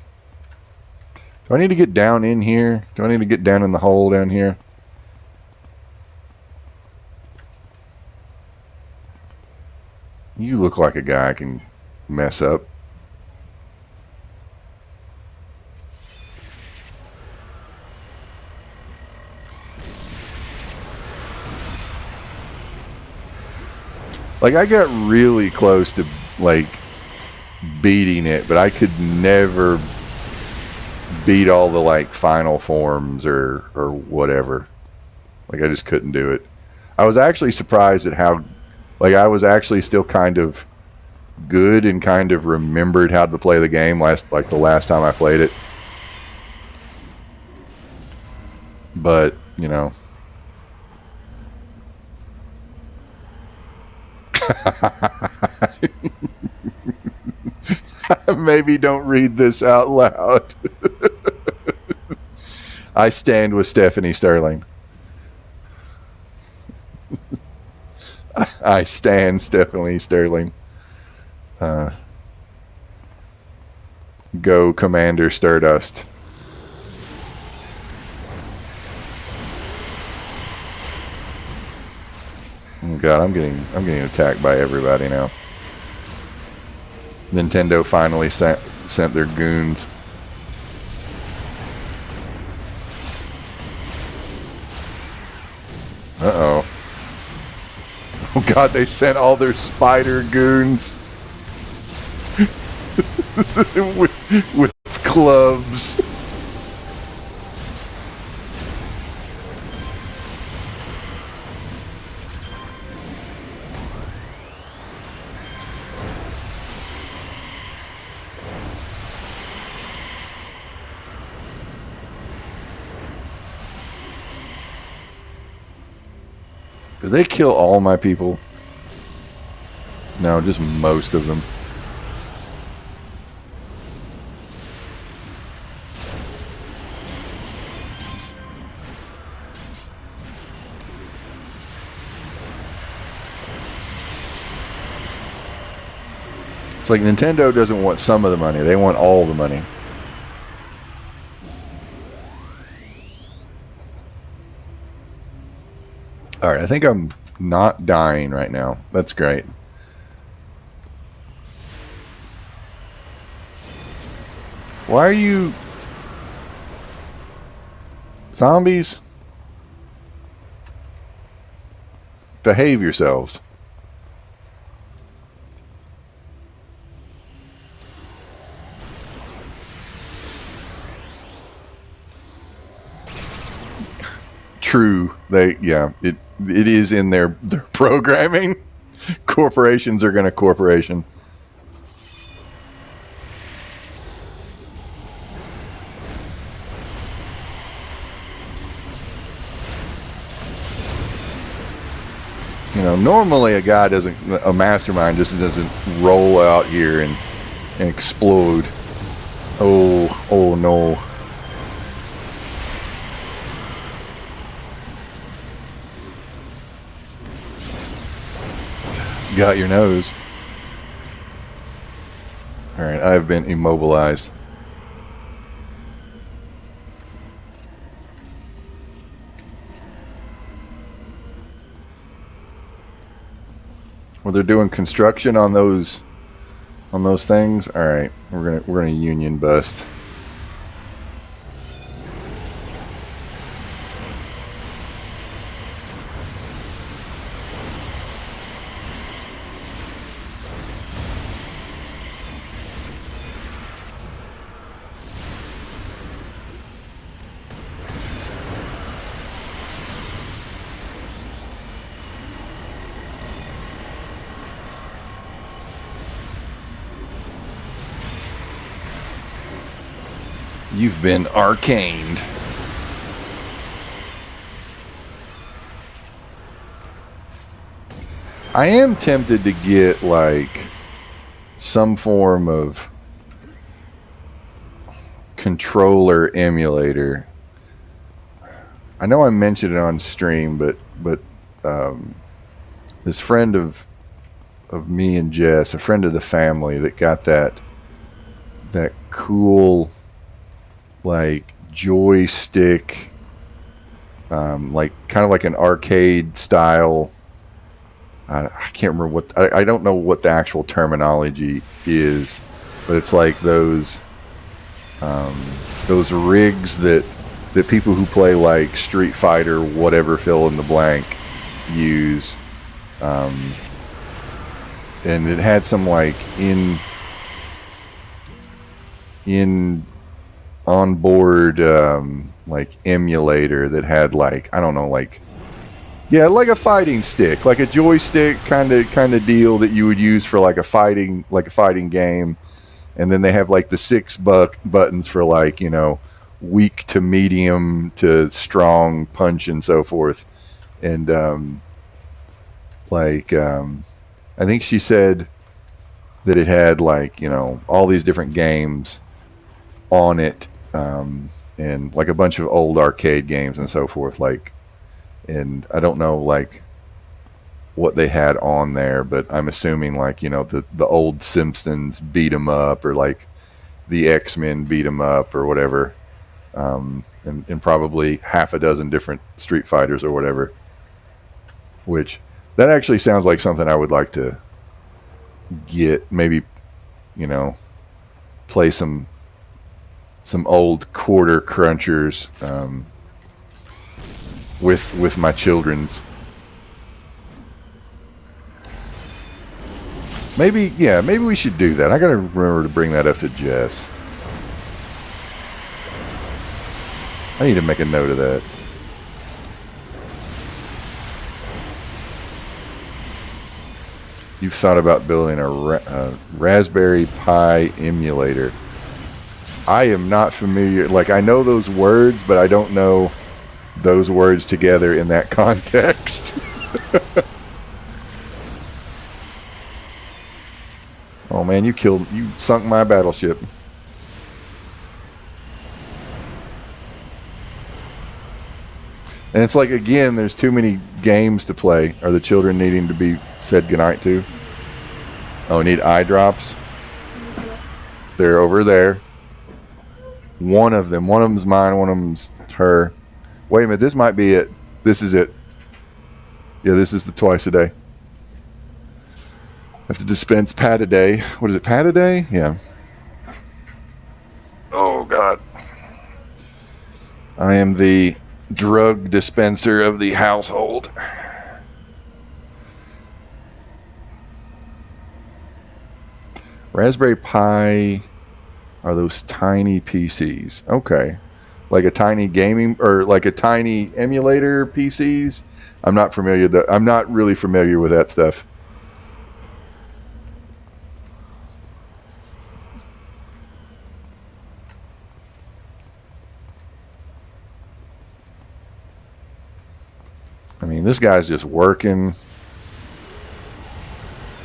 Speaker 1: Do I need to get down in here? Do I need to get down in the hole down here? You look like a guy I can mess up. Like, I got really close to, like, beating it, but I could never beat all the, like, final forms or whatever. Like, I just couldn't do it. I was actually surprised at how, like, I was actually still kind of good and kind of remembered how to play the game the last time I played it. But, you know. Maybe don't read this out loud. I stand with Stephanie Sterling. I stand Stephanie Sterling. Go Commander Stardust. Oh God, I'm getting attacked by everybody now. Nintendo finally sent their goons. Uh-oh. Oh god, they sent all their spider goons with clubs. Did they kill all my people? No, just most of them. It's like Nintendo doesn't want some of the money. They want all the money. Alright, I think I'm not dying right now. That's great. Why are you... Zombies? Behave yourselves. True. It is in their programming. Corporations are going to corporation. You know, normally a mastermind just doesn't roll out here and explode. Oh no. Got your nose. Alright, I've been immobilized. Well, they're doing construction on those things. Alright, we're gonna union bust. You've been arcaned. I am tempted to get like some form of controller emulator. I know I mentioned it on stream, but this friend of me and Jess, a friend of the family that got that cool like joystick, like kind of like an arcade style. I can't remember I don't know what the actual terminology is, but it's like those rigs that people who play like Street Fighter, whatever, fill in the blank, use. And it had some like in onboard like emulator that had like, I don't know, like, yeah, like a fighting stick, like a joystick kind of deal that you would use for like a fighting game. And then they have like the 6 buttons for like, you know, weak to medium to strong punch and so forth. And I think she said that it had like, you know, all these different games on it, and like a bunch of old arcade games and so forth. Like, and I don't know like what they had on there, but I'm assuming like, you know, the old Simpsons beat 'em up, or like the X-Men beat 'em up or whatever, and probably half a dozen different Street Fighters or whatever. Which that actually sounds like something I would like to get. Maybe, you know, play some old quarter crunchers, with my children's. Maybe we should do that. I gotta remember to bring that up to Jess. I need to make a note of that. You've thought about building a Raspberry Pi emulator. I am not familiar. Like, I know those words, but I don't know those words together in that context. Oh man, you sunk my battleship. And it's like, again, there's too many games to play. Are the children needing to be said goodnight to? Oh, need eye drops? They're over there. One of them's mine, one of them's her. Wait a minute, this might be it. This is it. Yeah, this is the twice a day. Have to dispense pat a day. What is it, pat a day? Yeah. Oh, God. I am the drug dispenser of the household. Raspberry Pi are those tiny PCs. Okay. Like a tiny gaming or like a tiny emulator PCs. I'm not really familiar with that stuff. I mean, this guy's just working.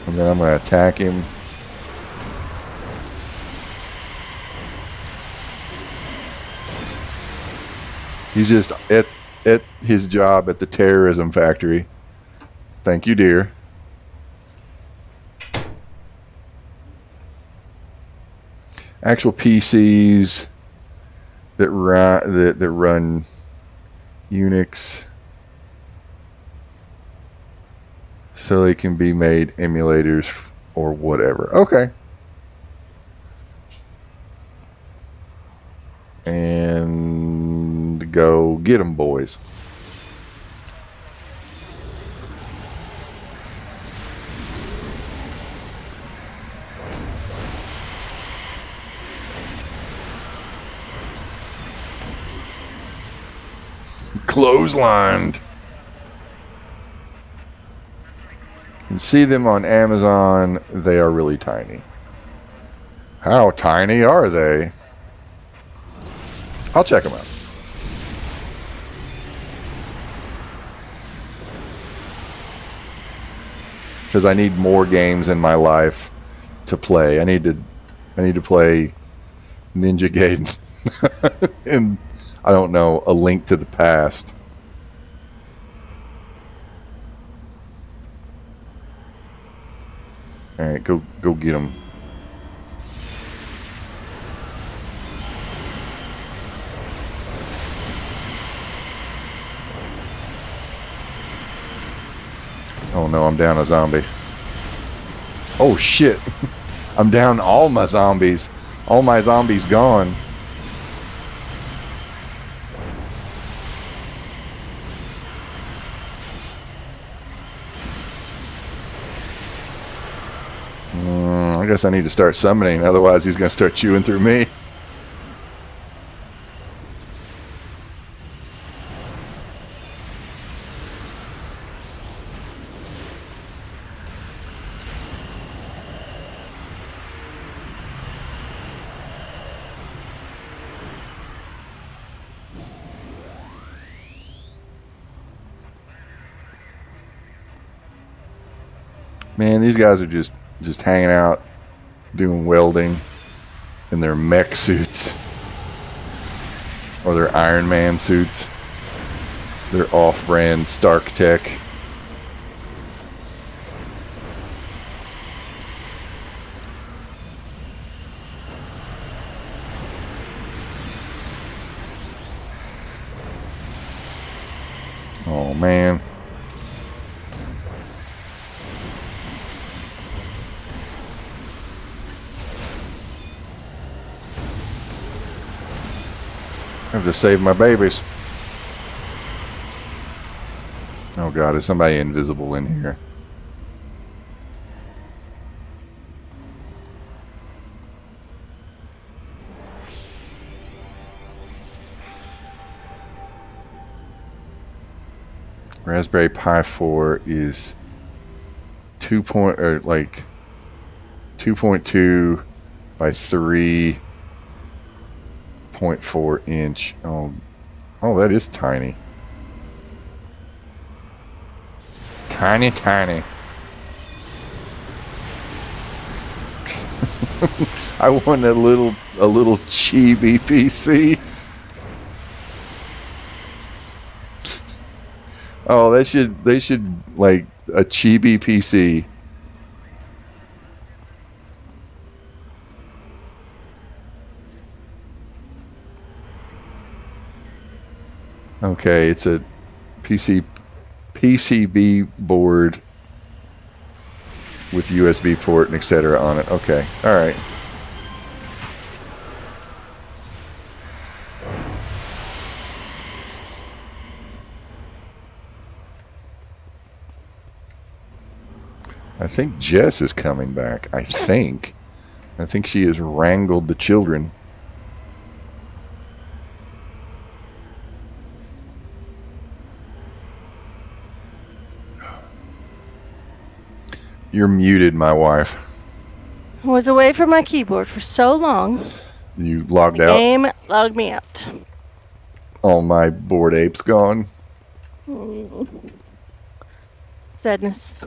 Speaker 1: And then I'm going to attack him. He's just at his job at the terrorism factory. Thank you, dear. Actual PCs that run Unix, so they can be made emulators or whatever. Okay. And go get them, boys. Clotheslined. You can see them on Amazon. They are really tiny. How tiny are they? I'll check them out. Because I need more games in my life to play. I need to play Ninja Gaiden. And I don't know, A Link to the Past. All right, go get them. Oh no, I'm down a zombie. Oh shit. I'm down all my zombies. All my zombies gone. I guess I need to start summoning, otherwise he's going to start chewing through me. Man, these guys are just hanging out, doing welding in their mech suits. Or their Iron Man suits. Their off-brand Stark Tech. Oh, man. I have to save my babies. Oh God, is somebody invisible in here? Raspberry Pi 4 is 2.2 by 3.4 inch. Oh, that is tiny. Tiny. I want a little chibi PC. Oh, they should like a chibi PC. Okay, it's a PCB board with USB port and etc. on it. Okay, all right. I think Jess is coming back. I think she has wrangled the children. You're muted, my wife.
Speaker 2: I was away from my keyboard for so long.
Speaker 1: You logged
Speaker 2: The
Speaker 1: out.
Speaker 2: game logged me out.
Speaker 1: All my bored apes gone.
Speaker 2: Sadness.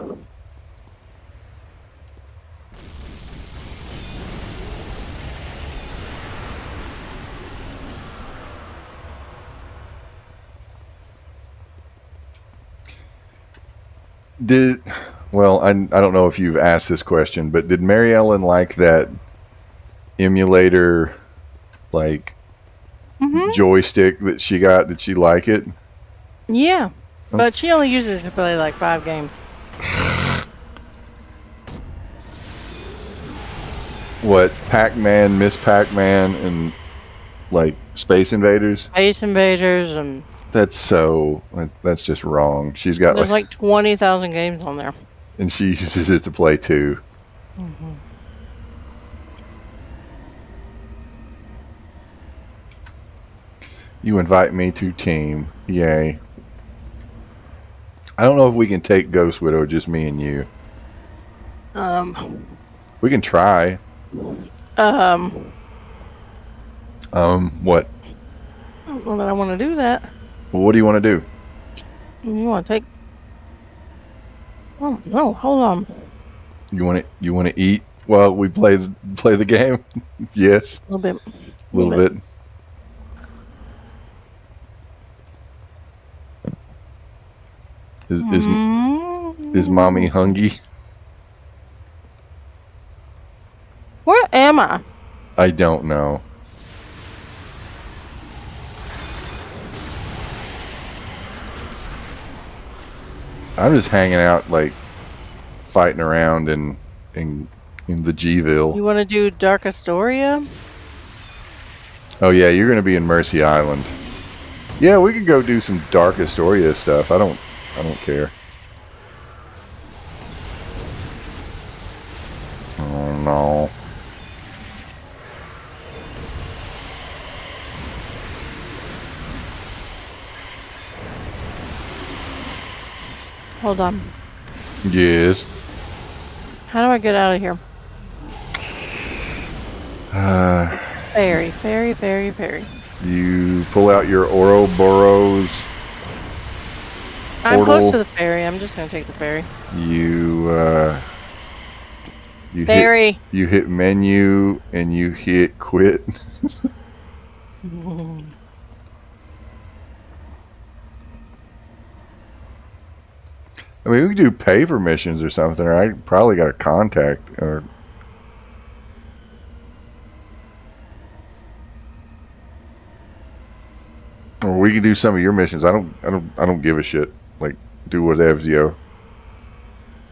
Speaker 1: I don't know if you've asked this question, but did Mary Ellen like that emulator, like joystick that she got? Did she like it?
Speaker 2: Yeah, but she only uses it to play like 5 games.
Speaker 1: What, Pac-Man, Miss Pac-Man, and like Space Invaders?
Speaker 2: Space Invaders, and
Speaker 1: That's just wrong. She's got
Speaker 2: there's like 20,000 games on there.
Speaker 1: And she uses it to play too. You invite me to team. Yay. I don't know if we can take Ghost Widow, just me and you. We can try. What?
Speaker 2: I don't know that I want to do that.
Speaker 1: Well, what do you want to do?
Speaker 2: You want to take... Oh, no, hold on.
Speaker 1: You want to eat while we play the game? Yes.
Speaker 2: A little bit.
Speaker 1: A little bit. Is mommy hungry?
Speaker 2: Where am I?
Speaker 1: I don't know. I'm just hanging out, like fighting around in the G-ville.
Speaker 2: You want to do Dark Astoria?
Speaker 1: Oh yeah, you're gonna be in Mercy Island. Yeah, we could go do some Dark Astoria stuff. I don't care. Oh no.
Speaker 2: Hold on.
Speaker 1: Yes.
Speaker 2: How do I get out of here? Ferry.
Speaker 1: You pull out your Ouroboros.
Speaker 2: I'm close to the ferry. I'm just gonna take the ferry.
Speaker 1: You
Speaker 2: ferry.
Speaker 1: You hit menu and you hit quit. I mean, we could do paper missions or something, or I probably got a contact, or we could do some of your missions. I don't give a shit. Like, do whatever, yo.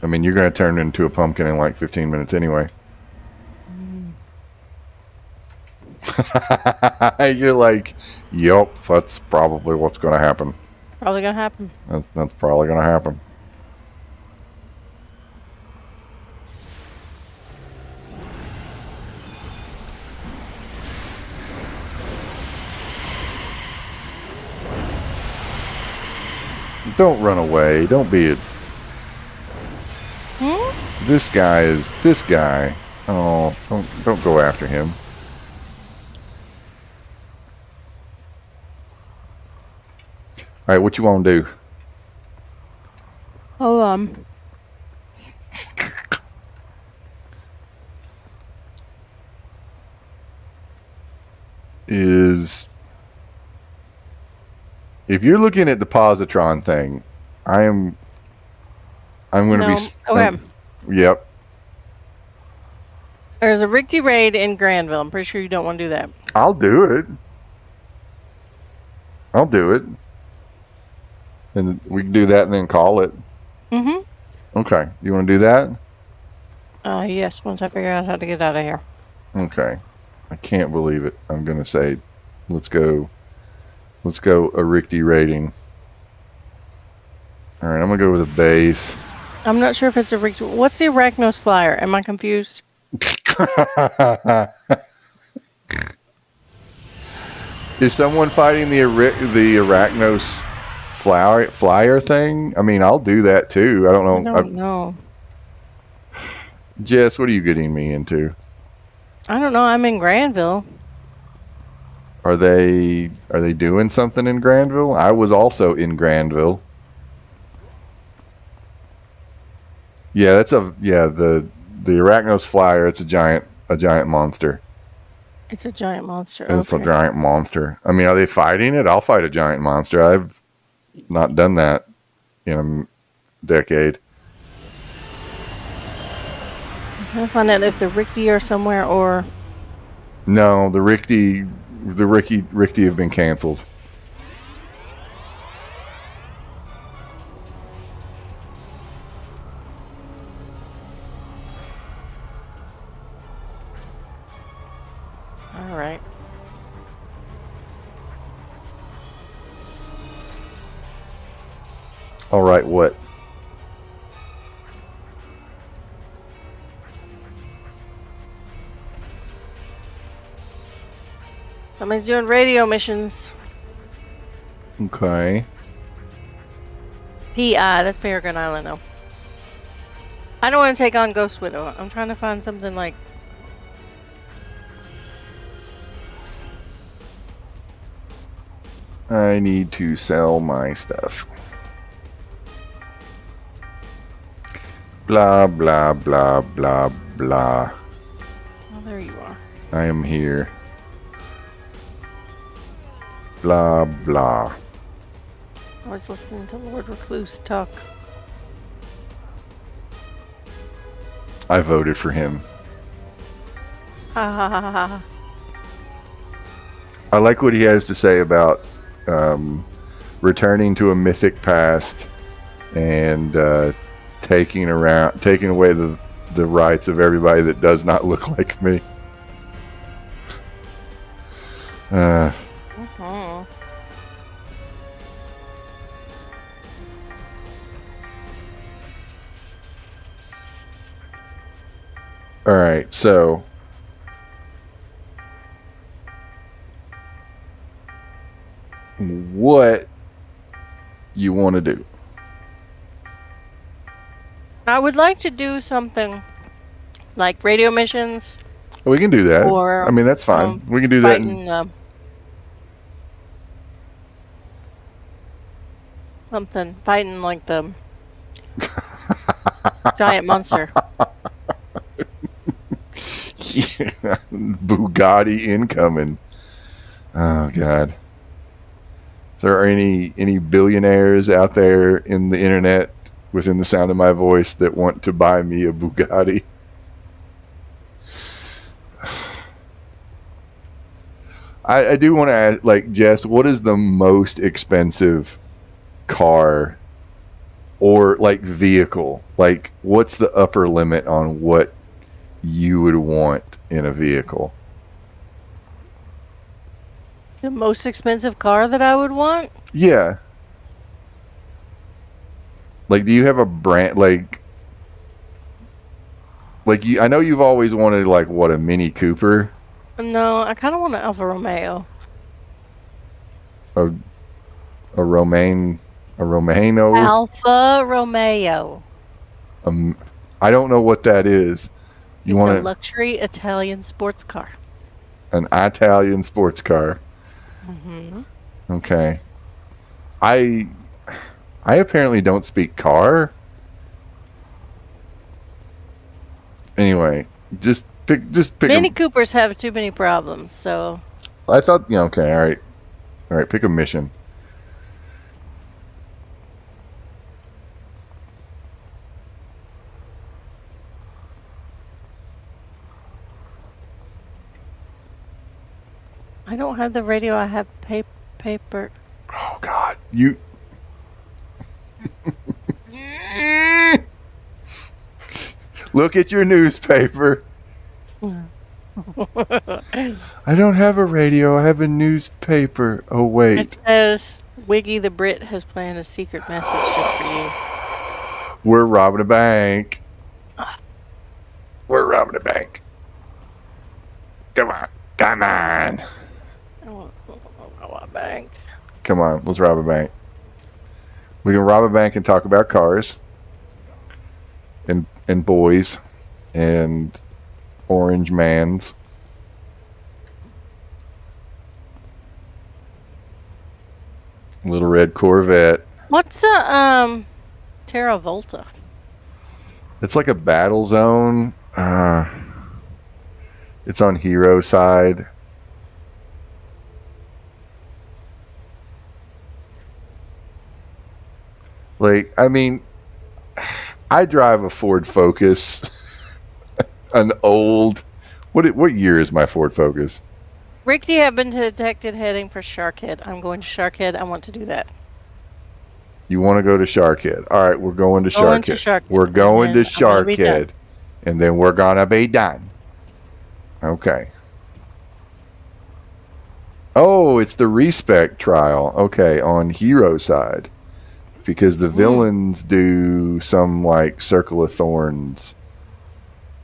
Speaker 1: I mean, you're gonna turn into a pumpkin in like 15 minutes anyway. You're like, yup, that's probably what's gonna happen.
Speaker 2: Probably gonna happen.
Speaker 1: That's probably going to happen. Don't run away. Don't be a. This guy. Oh, don't go after him. All right, what you want to do?
Speaker 2: Oh,
Speaker 1: Is if you're looking at the positron thing, I'm going to
Speaker 2: no.
Speaker 1: be.
Speaker 2: Okay.
Speaker 1: Yep.
Speaker 2: There's a Ricky raid in Granville. I'm pretty sure you don't want to do that.
Speaker 1: I'll do it. I'll do it. And we can do that and then call it.
Speaker 2: Mm-hmm.
Speaker 1: Okay. You want to do that?
Speaker 2: Yes, once I figure out how to get out of here.
Speaker 1: Okay. I can't believe it. I'm going to say, let's go a Ricky rating. All right. I'm going to go with a base.
Speaker 2: I'm not sure if it's a Ricky. What's the Arachnos flyer? Am I confused?
Speaker 1: Is someone fighting the Arachnos flyer thing? I mean, I'll do that too. I don't know.
Speaker 2: I don't know.
Speaker 1: Jess, what are you getting me into?
Speaker 2: I don't know. I'm in Granville.
Speaker 1: Are they doing something in Granville? I was also in Granville. Yeah, the Arachnos flyer. It's a giant monster.
Speaker 2: It's a giant monster.
Speaker 1: It's a giant monster. I mean, are they fighting it? I'll fight a giant monster. I've not done that in a decade.
Speaker 2: I'm trying to find out if the Ricky are somewhere or.
Speaker 1: No, the Ricky have been canceled.
Speaker 2: All right.
Speaker 1: All right, what?
Speaker 2: Somebody's doing radio missions.
Speaker 1: Okay.
Speaker 2: PI, that's Peregrine Island, though. I don't want to take on Ghost Widow. I'm trying to find something like.
Speaker 1: I need to sell my stuff. Blah, blah, blah, blah, blah.
Speaker 2: Oh, there you are.
Speaker 1: I am here. Blah, blah.
Speaker 2: I was listening to Lord Recluse talk.
Speaker 1: I voted for him.
Speaker 2: Ha ha ha ha.
Speaker 1: I like what he has to say about returning to a mythic past and taking away the rights of everybody that does not look like me. All right, so what you want to do?
Speaker 2: I would like to do something like radio missions.
Speaker 1: We can do that.
Speaker 2: Or,
Speaker 1: I mean, that's fine. We can do that.
Speaker 2: Fighting like the giant monster.
Speaker 1: Bugatti incoming. Oh God. If there are any billionaires out there in the internet within the sound of my voice that want to buy me a Bugatti? I do want to ask, like, Jess, what is the most expensive car or like vehicle? Like, what's the upper limit on what you would want in a vehicle?
Speaker 2: The most expensive car that I would want?
Speaker 1: Yeah. Like, do you have a brand like you? I know you've always wanted like what, a Mini Cooper,
Speaker 2: No, I kind of want an Alfa Romeo.
Speaker 1: a a Romaine, a Romano.
Speaker 2: Alfa Romeo.
Speaker 1: Um, I don't know what that is. You
Speaker 2: It's a
Speaker 1: want
Speaker 2: luxury Italian sports car.
Speaker 1: an Italian sports car?
Speaker 2: Mm-hmm.
Speaker 1: Okay. I I apparently don't speak car. Anyway, just pick a.
Speaker 2: Mini Coopers have too many problems, so
Speaker 1: I thought, okay, all right, pick a mission.
Speaker 2: I don't have the radio. I have paper.
Speaker 1: Oh God, you. Look at your newspaper. I don't have a radio. I have a newspaper. Oh wait,
Speaker 2: It says Wiggy the Brit has planned a secret message just for you.
Speaker 1: we're robbing a bank. We're robbing a bank. Come on, come on,
Speaker 2: Oh, a bank.
Speaker 1: come on. Let's rob a bank. We can rob a bank and talk about cars, and boys, and orange mans. Little red Corvette.
Speaker 2: What's a Terravolta?
Speaker 1: It's like a battle zone. It's on hero side. Like, I mean, I drive a Ford Focus, an old. What year is my Ford Focus?
Speaker 2: Rick, you have been detected heading for Sharkhead. I'm going to Sharkhead. I want to do that.
Speaker 1: You want to go to Sharkhead? All right, we're going to
Speaker 2: Going to
Speaker 1: Sharkhead.
Speaker 2: Sharkhead,
Speaker 1: We're going
Speaker 2: and
Speaker 1: to
Speaker 2: then I'm gonna be done.
Speaker 1: Sharkhead, and then we're gonna be done. Okay. Oh, it's the respec trial. Okay, on hero side, because the villains do some like Circle of Thorns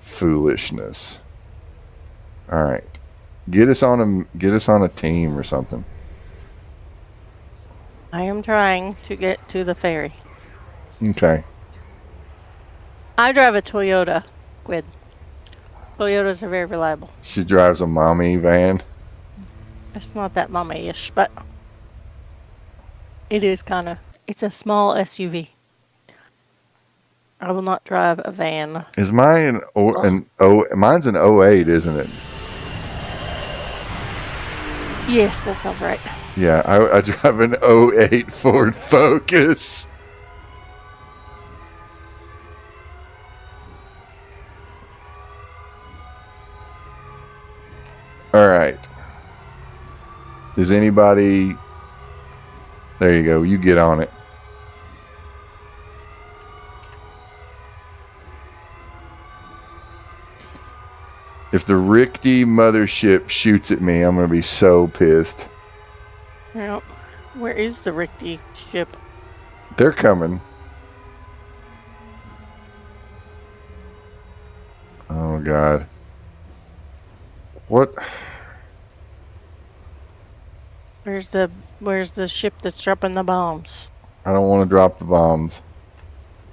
Speaker 1: foolishness. All right, get us on a team or something.
Speaker 2: I am trying to get to the ferry.
Speaker 1: Okay.
Speaker 2: I drive a Toyota, Squid. Toyotas are very reliable.
Speaker 1: She drives a mommy van.
Speaker 2: It's not that mommy-ish, but it is kind of. It's a small SUV. I will not drive a van.
Speaker 1: Is mine mine's an '08, isn't it?
Speaker 2: Yes, that sounds right.
Speaker 1: Yeah, I drive an '08 Ford Focus. All right. Is anybody? There you go. You get on it. If the Rickety mothership shoots at me, I'm going to be so pissed.
Speaker 2: Yep. Where is the Rickety ship?
Speaker 1: They're coming. Oh, God. What?
Speaker 2: Where's the ship that's dropping the bombs?
Speaker 1: I don't want to drop the bombs.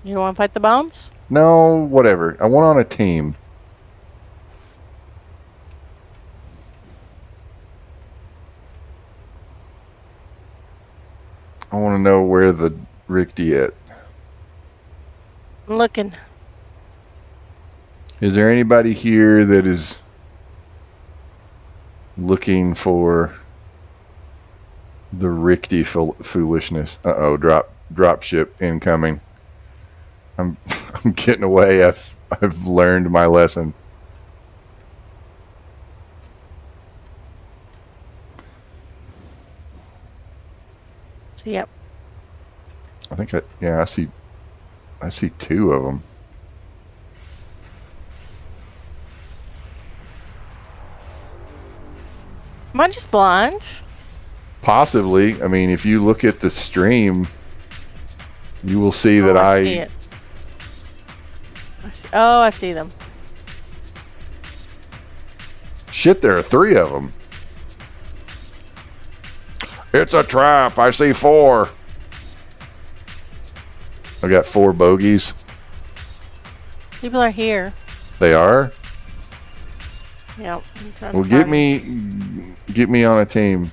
Speaker 2: You don't want to fight the bombs?
Speaker 1: No, whatever. I want on a team. I want to know where the Rickety at.
Speaker 2: I'm looking.
Speaker 1: Is there anybody here that is looking for the Rickety foolishness? Uh-oh, drop ship incoming. I'm getting away. I've learned my lesson.
Speaker 2: Yep.
Speaker 1: I think I see two of them.
Speaker 2: Am I just blind?
Speaker 1: Possibly. I mean, if you look at the stream, You will see that
Speaker 2: I see it. I see them.
Speaker 1: Shit, there are 3 of them. It's a trap. I see 4. I got 4 bogeys.
Speaker 2: People are here.
Speaker 1: They are?
Speaker 2: Yep.
Speaker 1: Well, get me on a team.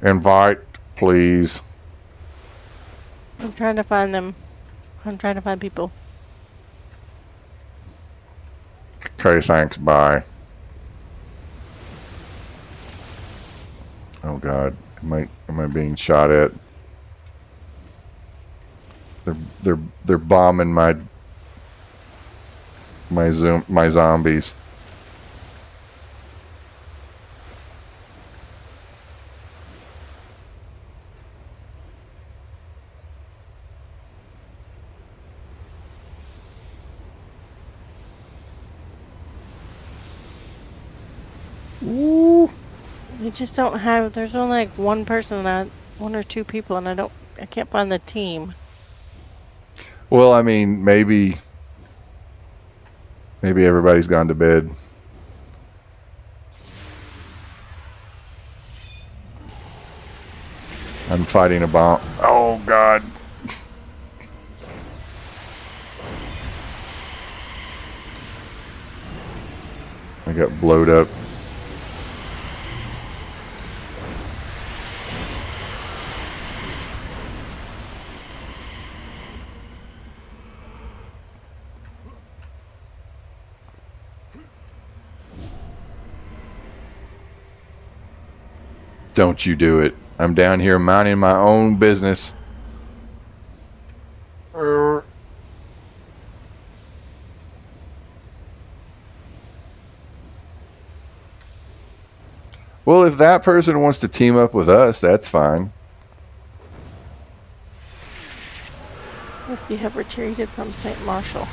Speaker 1: Invite, please.
Speaker 2: I'm trying to find them. I'm trying to find people.
Speaker 1: Okay, thanks. Bye. Oh God, am I being shot at? They're bombing my zombies. Ooh.
Speaker 2: We just don't have. There's only like one person, one or 2 people, and I can't find the team.
Speaker 1: Well, I mean, maybe everybody's gone to bed. I'm fighting a bomb. Oh God. I got blowed up. Don't you do it. I'm down here minding my own business. Well, if that person wants to team up with us, that's fine.
Speaker 2: You have retreated from St. Marshall.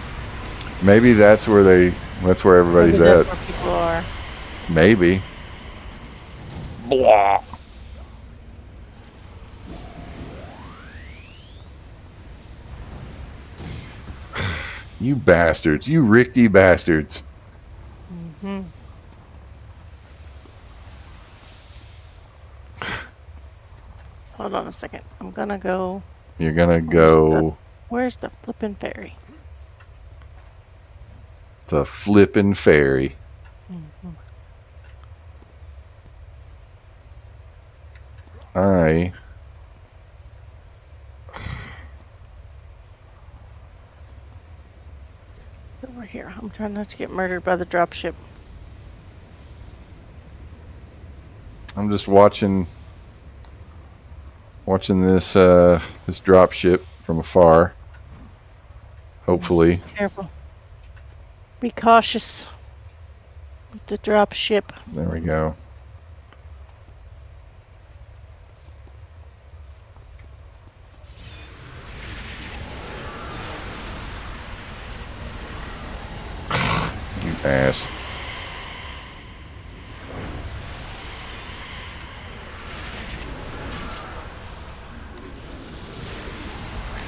Speaker 1: Maybe that's where everybody's
Speaker 2: Maybe
Speaker 1: at.
Speaker 2: that's where people are.
Speaker 1: Maybe. Blah. You bastards. You Ricky bastards.
Speaker 2: Mm-hmm. Hold on a second. I'm gonna go.
Speaker 1: You're gonna go.
Speaker 2: Where's the flippin' ferry?
Speaker 1: The flippin' ferry.
Speaker 2: Mm-hmm. Over here. I'm trying not to get murdered by the dropship.
Speaker 1: I'm just watching this drop ship from afar. Hopefully.
Speaker 2: Be careful. Be cautious with the drop ship.
Speaker 1: There we go. You ass.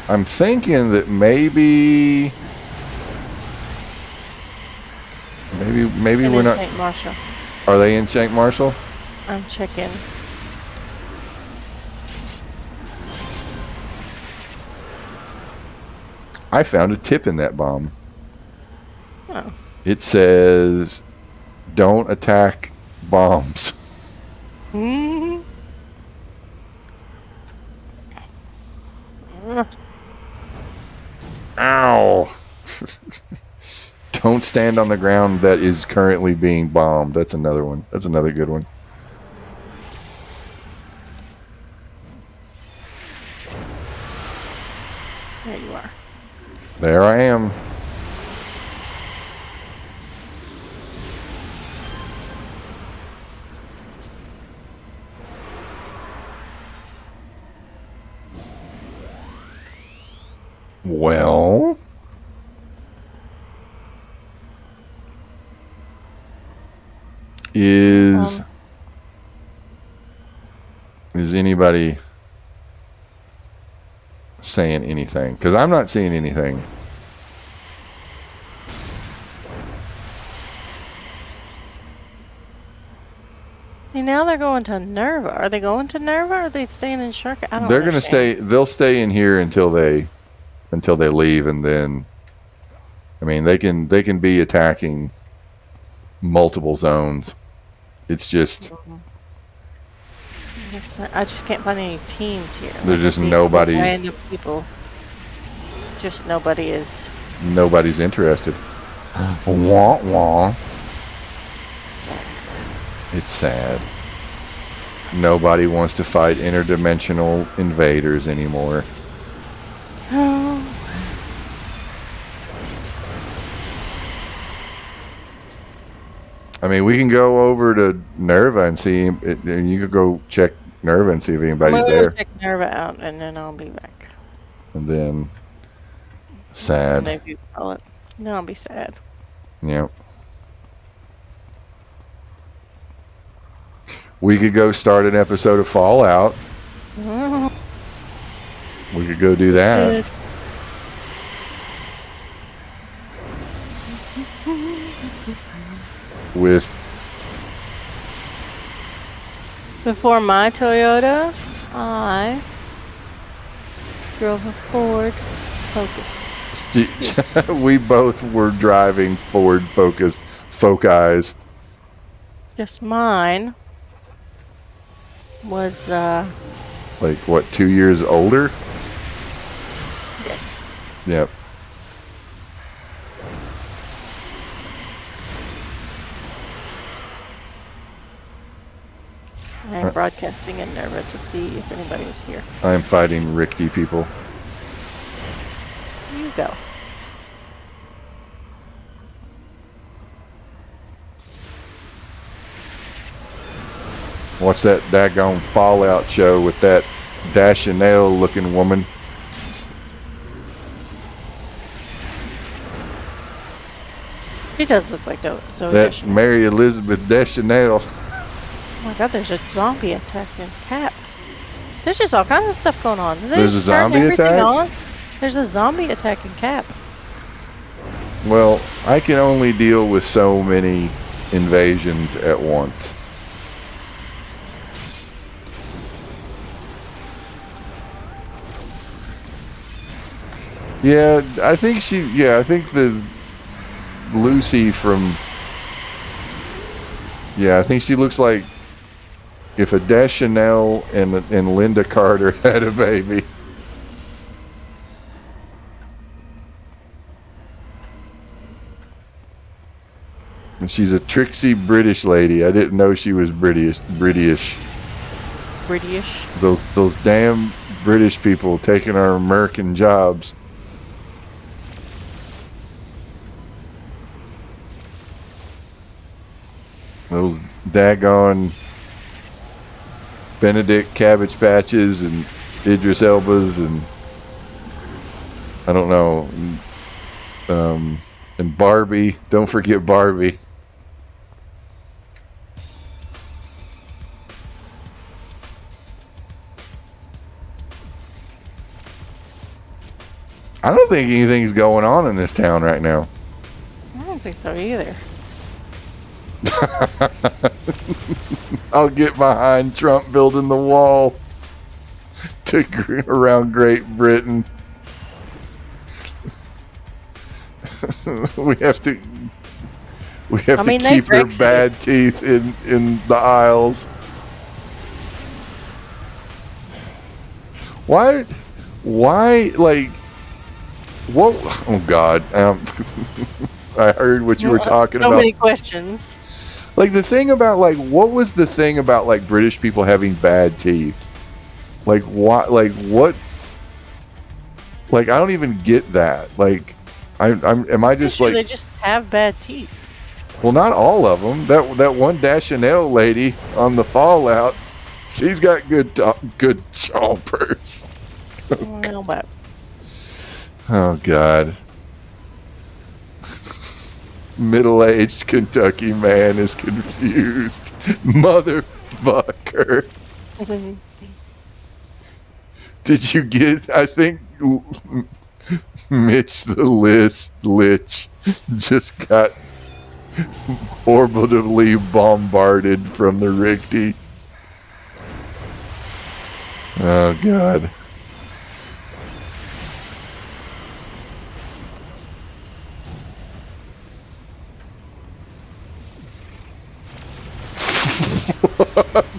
Speaker 1: I'm thinking that maybe we're not.
Speaker 2: St. Marshall.
Speaker 1: Are they in St. Marshall?
Speaker 2: I'm checking.
Speaker 1: I found a tip in that bomb.
Speaker 2: Oh.
Speaker 1: It says, "Don't attack bombs."
Speaker 2: Mm-hmm.
Speaker 1: Ow. Don't stand on the ground that is currently being bombed. That's another one. That's another good one.
Speaker 2: There you are.
Speaker 1: There I am. Well, is anybody saying anything because I'm not seeing anything.
Speaker 2: And now they're going to Nerva. Are they going to Nerva or are they staying in Shark? I don't
Speaker 1: They're going to
Speaker 2: understand.
Speaker 1: stay. They'll stay in here until they leave, and then I mean they can be attacking multiple zones. It's just
Speaker 2: I just can't find any teams here.
Speaker 1: there's just
Speaker 2: See
Speaker 1: nobody.
Speaker 2: Random people. Just nobody is.
Speaker 1: Nobody's interested. Wah wah.
Speaker 2: Sad.
Speaker 1: It's sad. Nobody wants to fight interdimensional invaders anymore.
Speaker 2: Oh.
Speaker 1: I mean, we can go over to Nerva and see, and you could go check Nerva and see if anybody's
Speaker 2: I'm
Speaker 1: there.
Speaker 2: gonna check Nerva out and then I'll be back.
Speaker 1: And then, sad.
Speaker 2: Maybe call it. No, I'll be sad.
Speaker 1: Yep. We could go start an episode of Fallout. We could go do that. With
Speaker 2: Before my Toyota, I drove a Ford Focus.
Speaker 1: we both were driving Ford Focus.
Speaker 2: Just mine was
Speaker 1: Like what, 2 years older?
Speaker 2: yes.
Speaker 1: Yep.
Speaker 2: I'm broadcasting in Nerva to see if anybody is here.
Speaker 1: I'm fighting Rickety people.
Speaker 2: You go.
Speaker 1: Watch that daggone Fallout show with that Chanel looking woman.
Speaker 2: She does look like Zoe
Speaker 1: That
Speaker 2: Deschanel.
Speaker 1: Mary Elizabeth Deschanel.
Speaker 2: Oh my god, there's a zombie attacking Cap. There's just all kinds of stuff going on.
Speaker 1: There's a zombie attack?
Speaker 2: There's a zombie attacking Cap.
Speaker 1: Well, I can only deal with so many invasions at once. Yeah, I think the Lucy from, I think she looks like if a Deschanel and Linda Carter had a baby. And she's a tricksy British lady. I didn't know she was British.
Speaker 2: British.
Speaker 1: Those damn British people taking our American jobs. Those daggone Benedict Cabbage Patches and Idris Elbas and I don't know, and Barbie. Don't forget Barbie. I don't think anything's going on in this town right now.
Speaker 2: I don't think so either.
Speaker 1: I'll get behind Trump building the wall around Great Britain. we have to keep her bad teeth in the aisles. Why like what? Oh God! I heard what you were talking about.
Speaker 2: So many questions.
Speaker 1: Like the thing about like what was the thing about like British people having bad teeth? Like what? Like what? Like I don't even get that. Like am I just like
Speaker 2: they just have bad teeth?
Speaker 1: Well, not all of them. That one Deschanel lady on the Fallout, she's got good chompers.
Speaker 2: Well, but
Speaker 1: Oh God. Middle-aged Kentucky man is confused. Motherfucker. Did you get, I think Mitch the Lich just got orbitally bombarded from the Richter. Oh, God.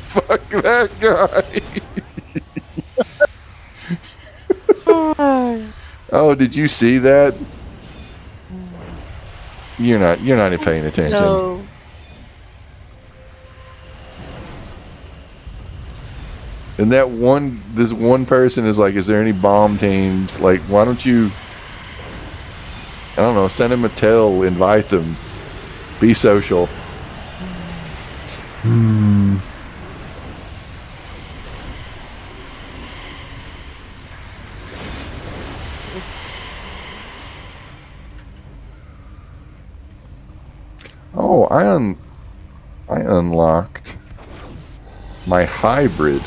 Speaker 1: Fuck that guy. Oh, did you see that? You're not even paying attention.
Speaker 2: No.
Speaker 1: And this one person is like, is there any bomb teams? Like, why don't you, I don't know, send them a tell, invite them, be social. Oh, I unlocked my hybrid.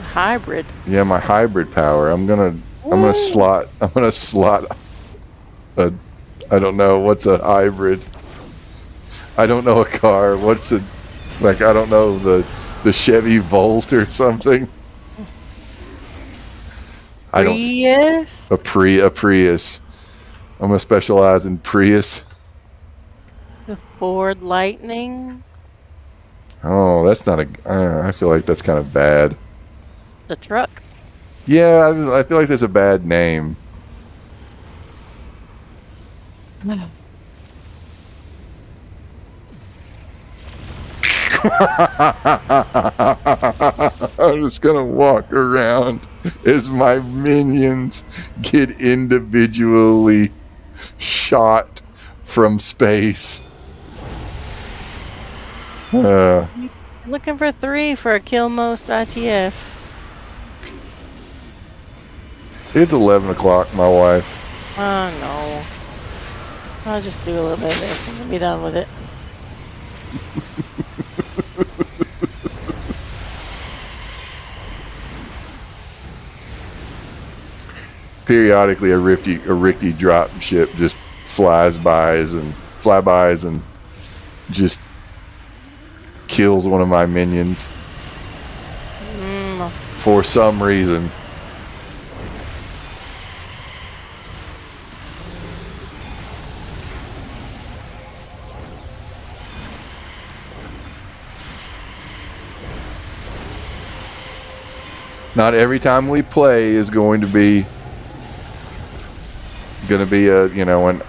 Speaker 2: Hybrid.
Speaker 1: Yeah, my hybrid power. I'm gonna slot a, I don't know what's a hybrid. I don't know a car. What's a, like, I don't know, the Chevy Volt or something.
Speaker 2: Prius?
Speaker 1: A Prius. I'm gonna specialize in Prius.
Speaker 2: The Ford Lightning?
Speaker 1: Oh, that's not a. I feel like that's kind of bad.
Speaker 2: The truck?
Speaker 1: Yeah, I feel like there's a bad name. I'm just gonna walk around as my minions get individually shot from space.
Speaker 2: Looking for 3 for a kill most ITF.
Speaker 1: It's 11 o'clock, my wife.
Speaker 2: Oh no. I'll just do a little bit of this and be done with it.
Speaker 1: Periodically, a Richter drop ship just flybys and just kills one of my minions for some reason. Not every time we play is going to be a, you know, an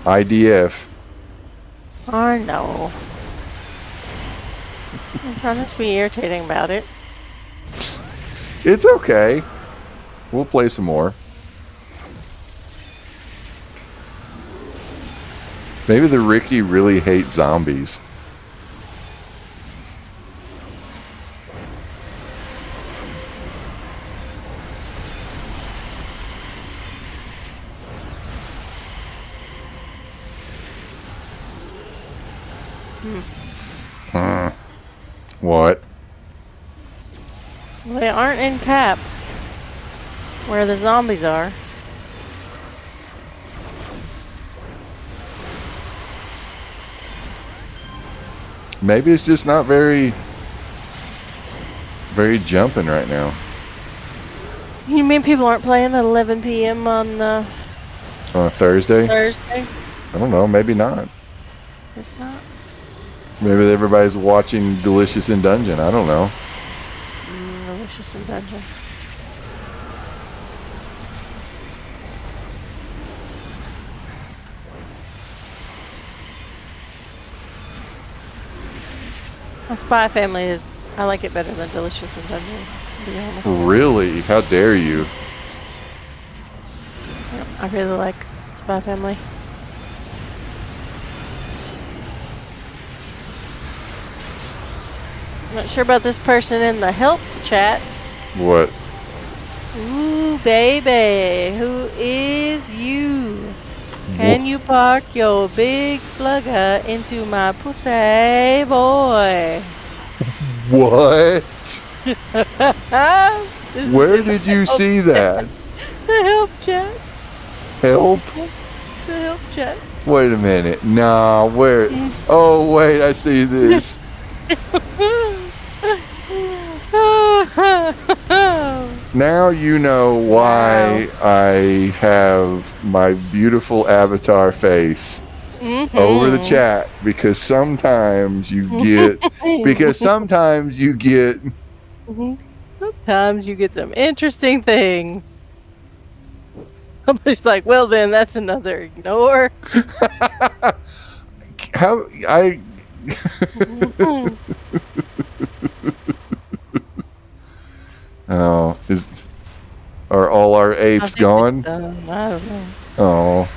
Speaker 1: IDF.
Speaker 2: I know. I'm trying not to be irritating about it.
Speaker 1: It's okay. We'll play some more. Maybe the Ricky really hates zombies. What?
Speaker 2: Well, they aren't in Cap, where the zombies are.
Speaker 1: Maybe it's just not very jumping right now.
Speaker 2: You mean people aren't playing at 11 p.m. on
Speaker 1: On a Thursday?
Speaker 2: Thursday?
Speaker 1: I don't know. Maybe not.
Speaker 2: It's not?
Speaker 1: Maybe everybody's watching Delicious in Dungeon. I don't know.
Speaker 2: Delicious in Dungeon. My Spy Family is... I like it better than Delicious in Dungeon, to be honest.
Speaker 1: Really? How dare you?
Speaker 2: Yep, I really like Spy Family. I'm not sure about this person in the help chat.
Speaker 1: What?
Speaker 2: Ooh, baby, who is you? Can you park your big slugger into my pussy, boy?
Speaker 1: What?
Speaker 2: This is
Speaker 1: Where
Speaker 2: in the
Speaker 1: did you
Speaker 2: help
Speaker 1: see
Speaker 2: chat.
Speaker 1: that?
Speaker 2: The help chat.
Speaker 1: Help?
Speaker 2: The help chat.
Speaker 1: Wait a minute. Nah, where?
Speaker 2: Mm.
Speaker 1: Oh, wait, I see this. Now you know
Speaker 2: Wow.
Speaker 1: why I have my beautiful avatar face over the
Speaker 2: Mm-hmm.
Speaker 1: chat because sometimes you get
Speaker 2: Sometimes you get some interesting things. Somebody's like, well, then that's another ignore.
Speaker 1: how I
Speaker 2: Mhm.
Speaker 1: oh is are all our
Speaker 2: I
Speaker 1: apes
Speaker 2: think it's
Speaker 1: gone?
Speaker 2: done. I don't know.
Speaker 1: Oh,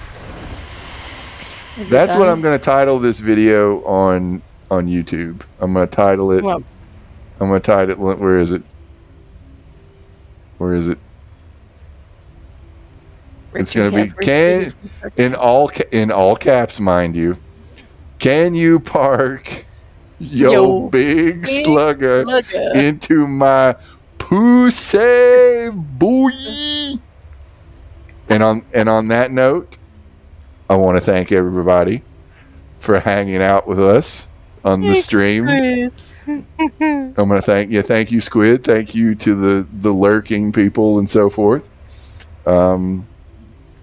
Speaker 2: Is it
Speaker 1: that's what I'm
Speaker 2: done?
Speaker 1: going to title this video on YouTube. I'm going to title it.
Speaker 2: Well,
Speaker 1: I'm going to title it. Where is it? Where is it? It's
Speaker 2: Richie
Speaker 1: going to
Speaker 2: had
Speaker 1: be
Speaker 2: retweeted
Speaker 1: can
Speaker 2: the
Speaker 1: in all caps, mind you. Can you park yo
Speaker 2: Yo,
Speaker 1: big
Speaker 2: big
Speaker 1: slugger
Speaker 2: slugger.
Speaker 1: into my pussy boy? And on that note, I want to thank everybody for hanging out with us on the
Speaker 2: Thanks,
Speaker 1: stream.
Speaker 2: Chris.
Speaker 1: I'm going to thank you. Thank you, Squid. Thank you to the lurking people and so forth.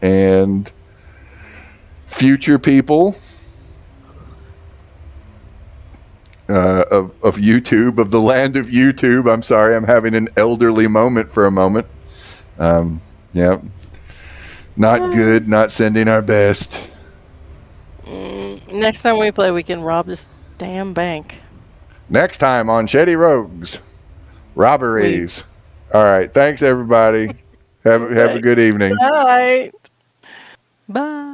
Speaker 1: And future people of YouTube, of the land of YouTube. I'm sorry, I'm having an elderly moment for a moment. Yeah, not good. Not sending our best.
Speaker 2: Next time we play, we can rob this damn bank.
Speaker 1: Next time on Shady Rogues,
Speaker 2: We
Speaker 1: robberies. All right. Thanks, everybody. Have a
Speaker 2: okay.
Speaker 1: good evening.
Speaker 2: Bye. Bye.